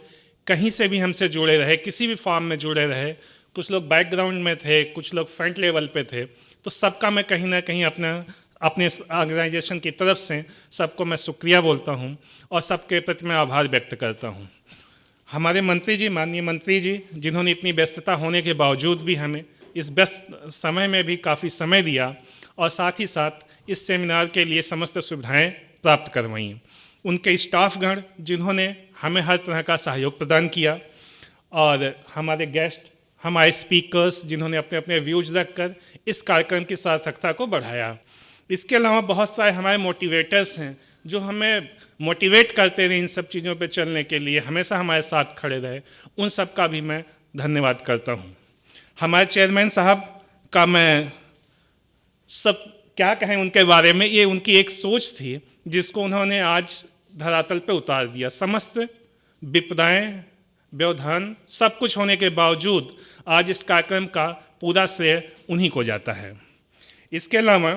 कहीं से भी हमसे जुड़े रहे, किसी भी फॉर्म में जुड़े रहे, कुछ लोग बैकग्राउंड में थे, कुछ लोग फ्रंट लेवल पे थे, तो सबका मैं कहीं ना कहीं अपने ऑर्गेनाइजेशन की तरफ से सबको मैं शुक्रिया बोलता हूँ और सबके प्रति मैं आभार व्यक्त करता हूँ। हमारे मंत्री जी, माननीय मंत्री जी, जिन्होंने इतनी व्यस्तता होने के बावजूद भी हमें इस व्यस्त समय में भी काफ़ी समय दिया और साथ ही साथ इस सेमिनार के लिए समस्त सुविधाएं प्राप्त करवाईं। उनके स्टाफगण जिन्होंने हमें हर तरह का सहयोग प्रदान किया, और हमारे गेस्ट, हमारे स्पीकर्स जिन्होंने अपने अपने व्यूज रखकर इस कार्यक्रम की सार्थकता को बढ़ाया। इसके अलावा बहुत सारे हमारे मोटिवेटर्स हैं जो हमें मोटिवेट करते रहे इन सब चीज़ों पे चलने के लिए, हमेशा हमारे साथ खड़े रहे, उन सब का भी मैं धन्यवाद करता हूँ। हमारे चेयरमैन साहब का मैं सब क्या कहें उनके बारे में, ये उनकी एक सोच थी जिसको उन्होंने आज धरातल पे उतार दिया। समस्त विपदाएं, व्यवधान सब कुछ होने के बावजूद आज इस कार्यक्रम का पूरा श्रेय उन्हीं को जाता है। इसके अलावा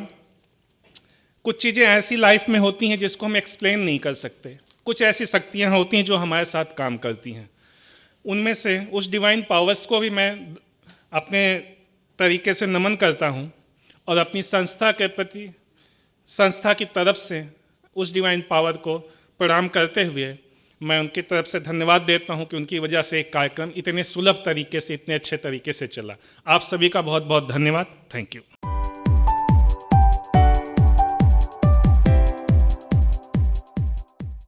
कुछ चीज़ें ऐसी लाइफ में होती हैं जिसको हम एक्सप्लेन नहीं कर सकते, कुछ ऐसी शक्तियाँ होती हैं जो हमारे साथ काम करती हैं। उनमें से उस डिवाइन पावर्स को भी मैं अपने तरीके से नमन करता हूँ और अपनी संस्था के प्रति, संस्था की तरफ से उस डिवाइन पावर को प्रणाम करते हुए मैं उनकी तरफ से धन्यवाद देता हूं कि उनकी वजह से एक कार्यक्रम इतने सुलभ तरीके से, इतने अच्छे तरीके से चला। आप सभी का बहुत बहुत धन्यवाद। Thank you.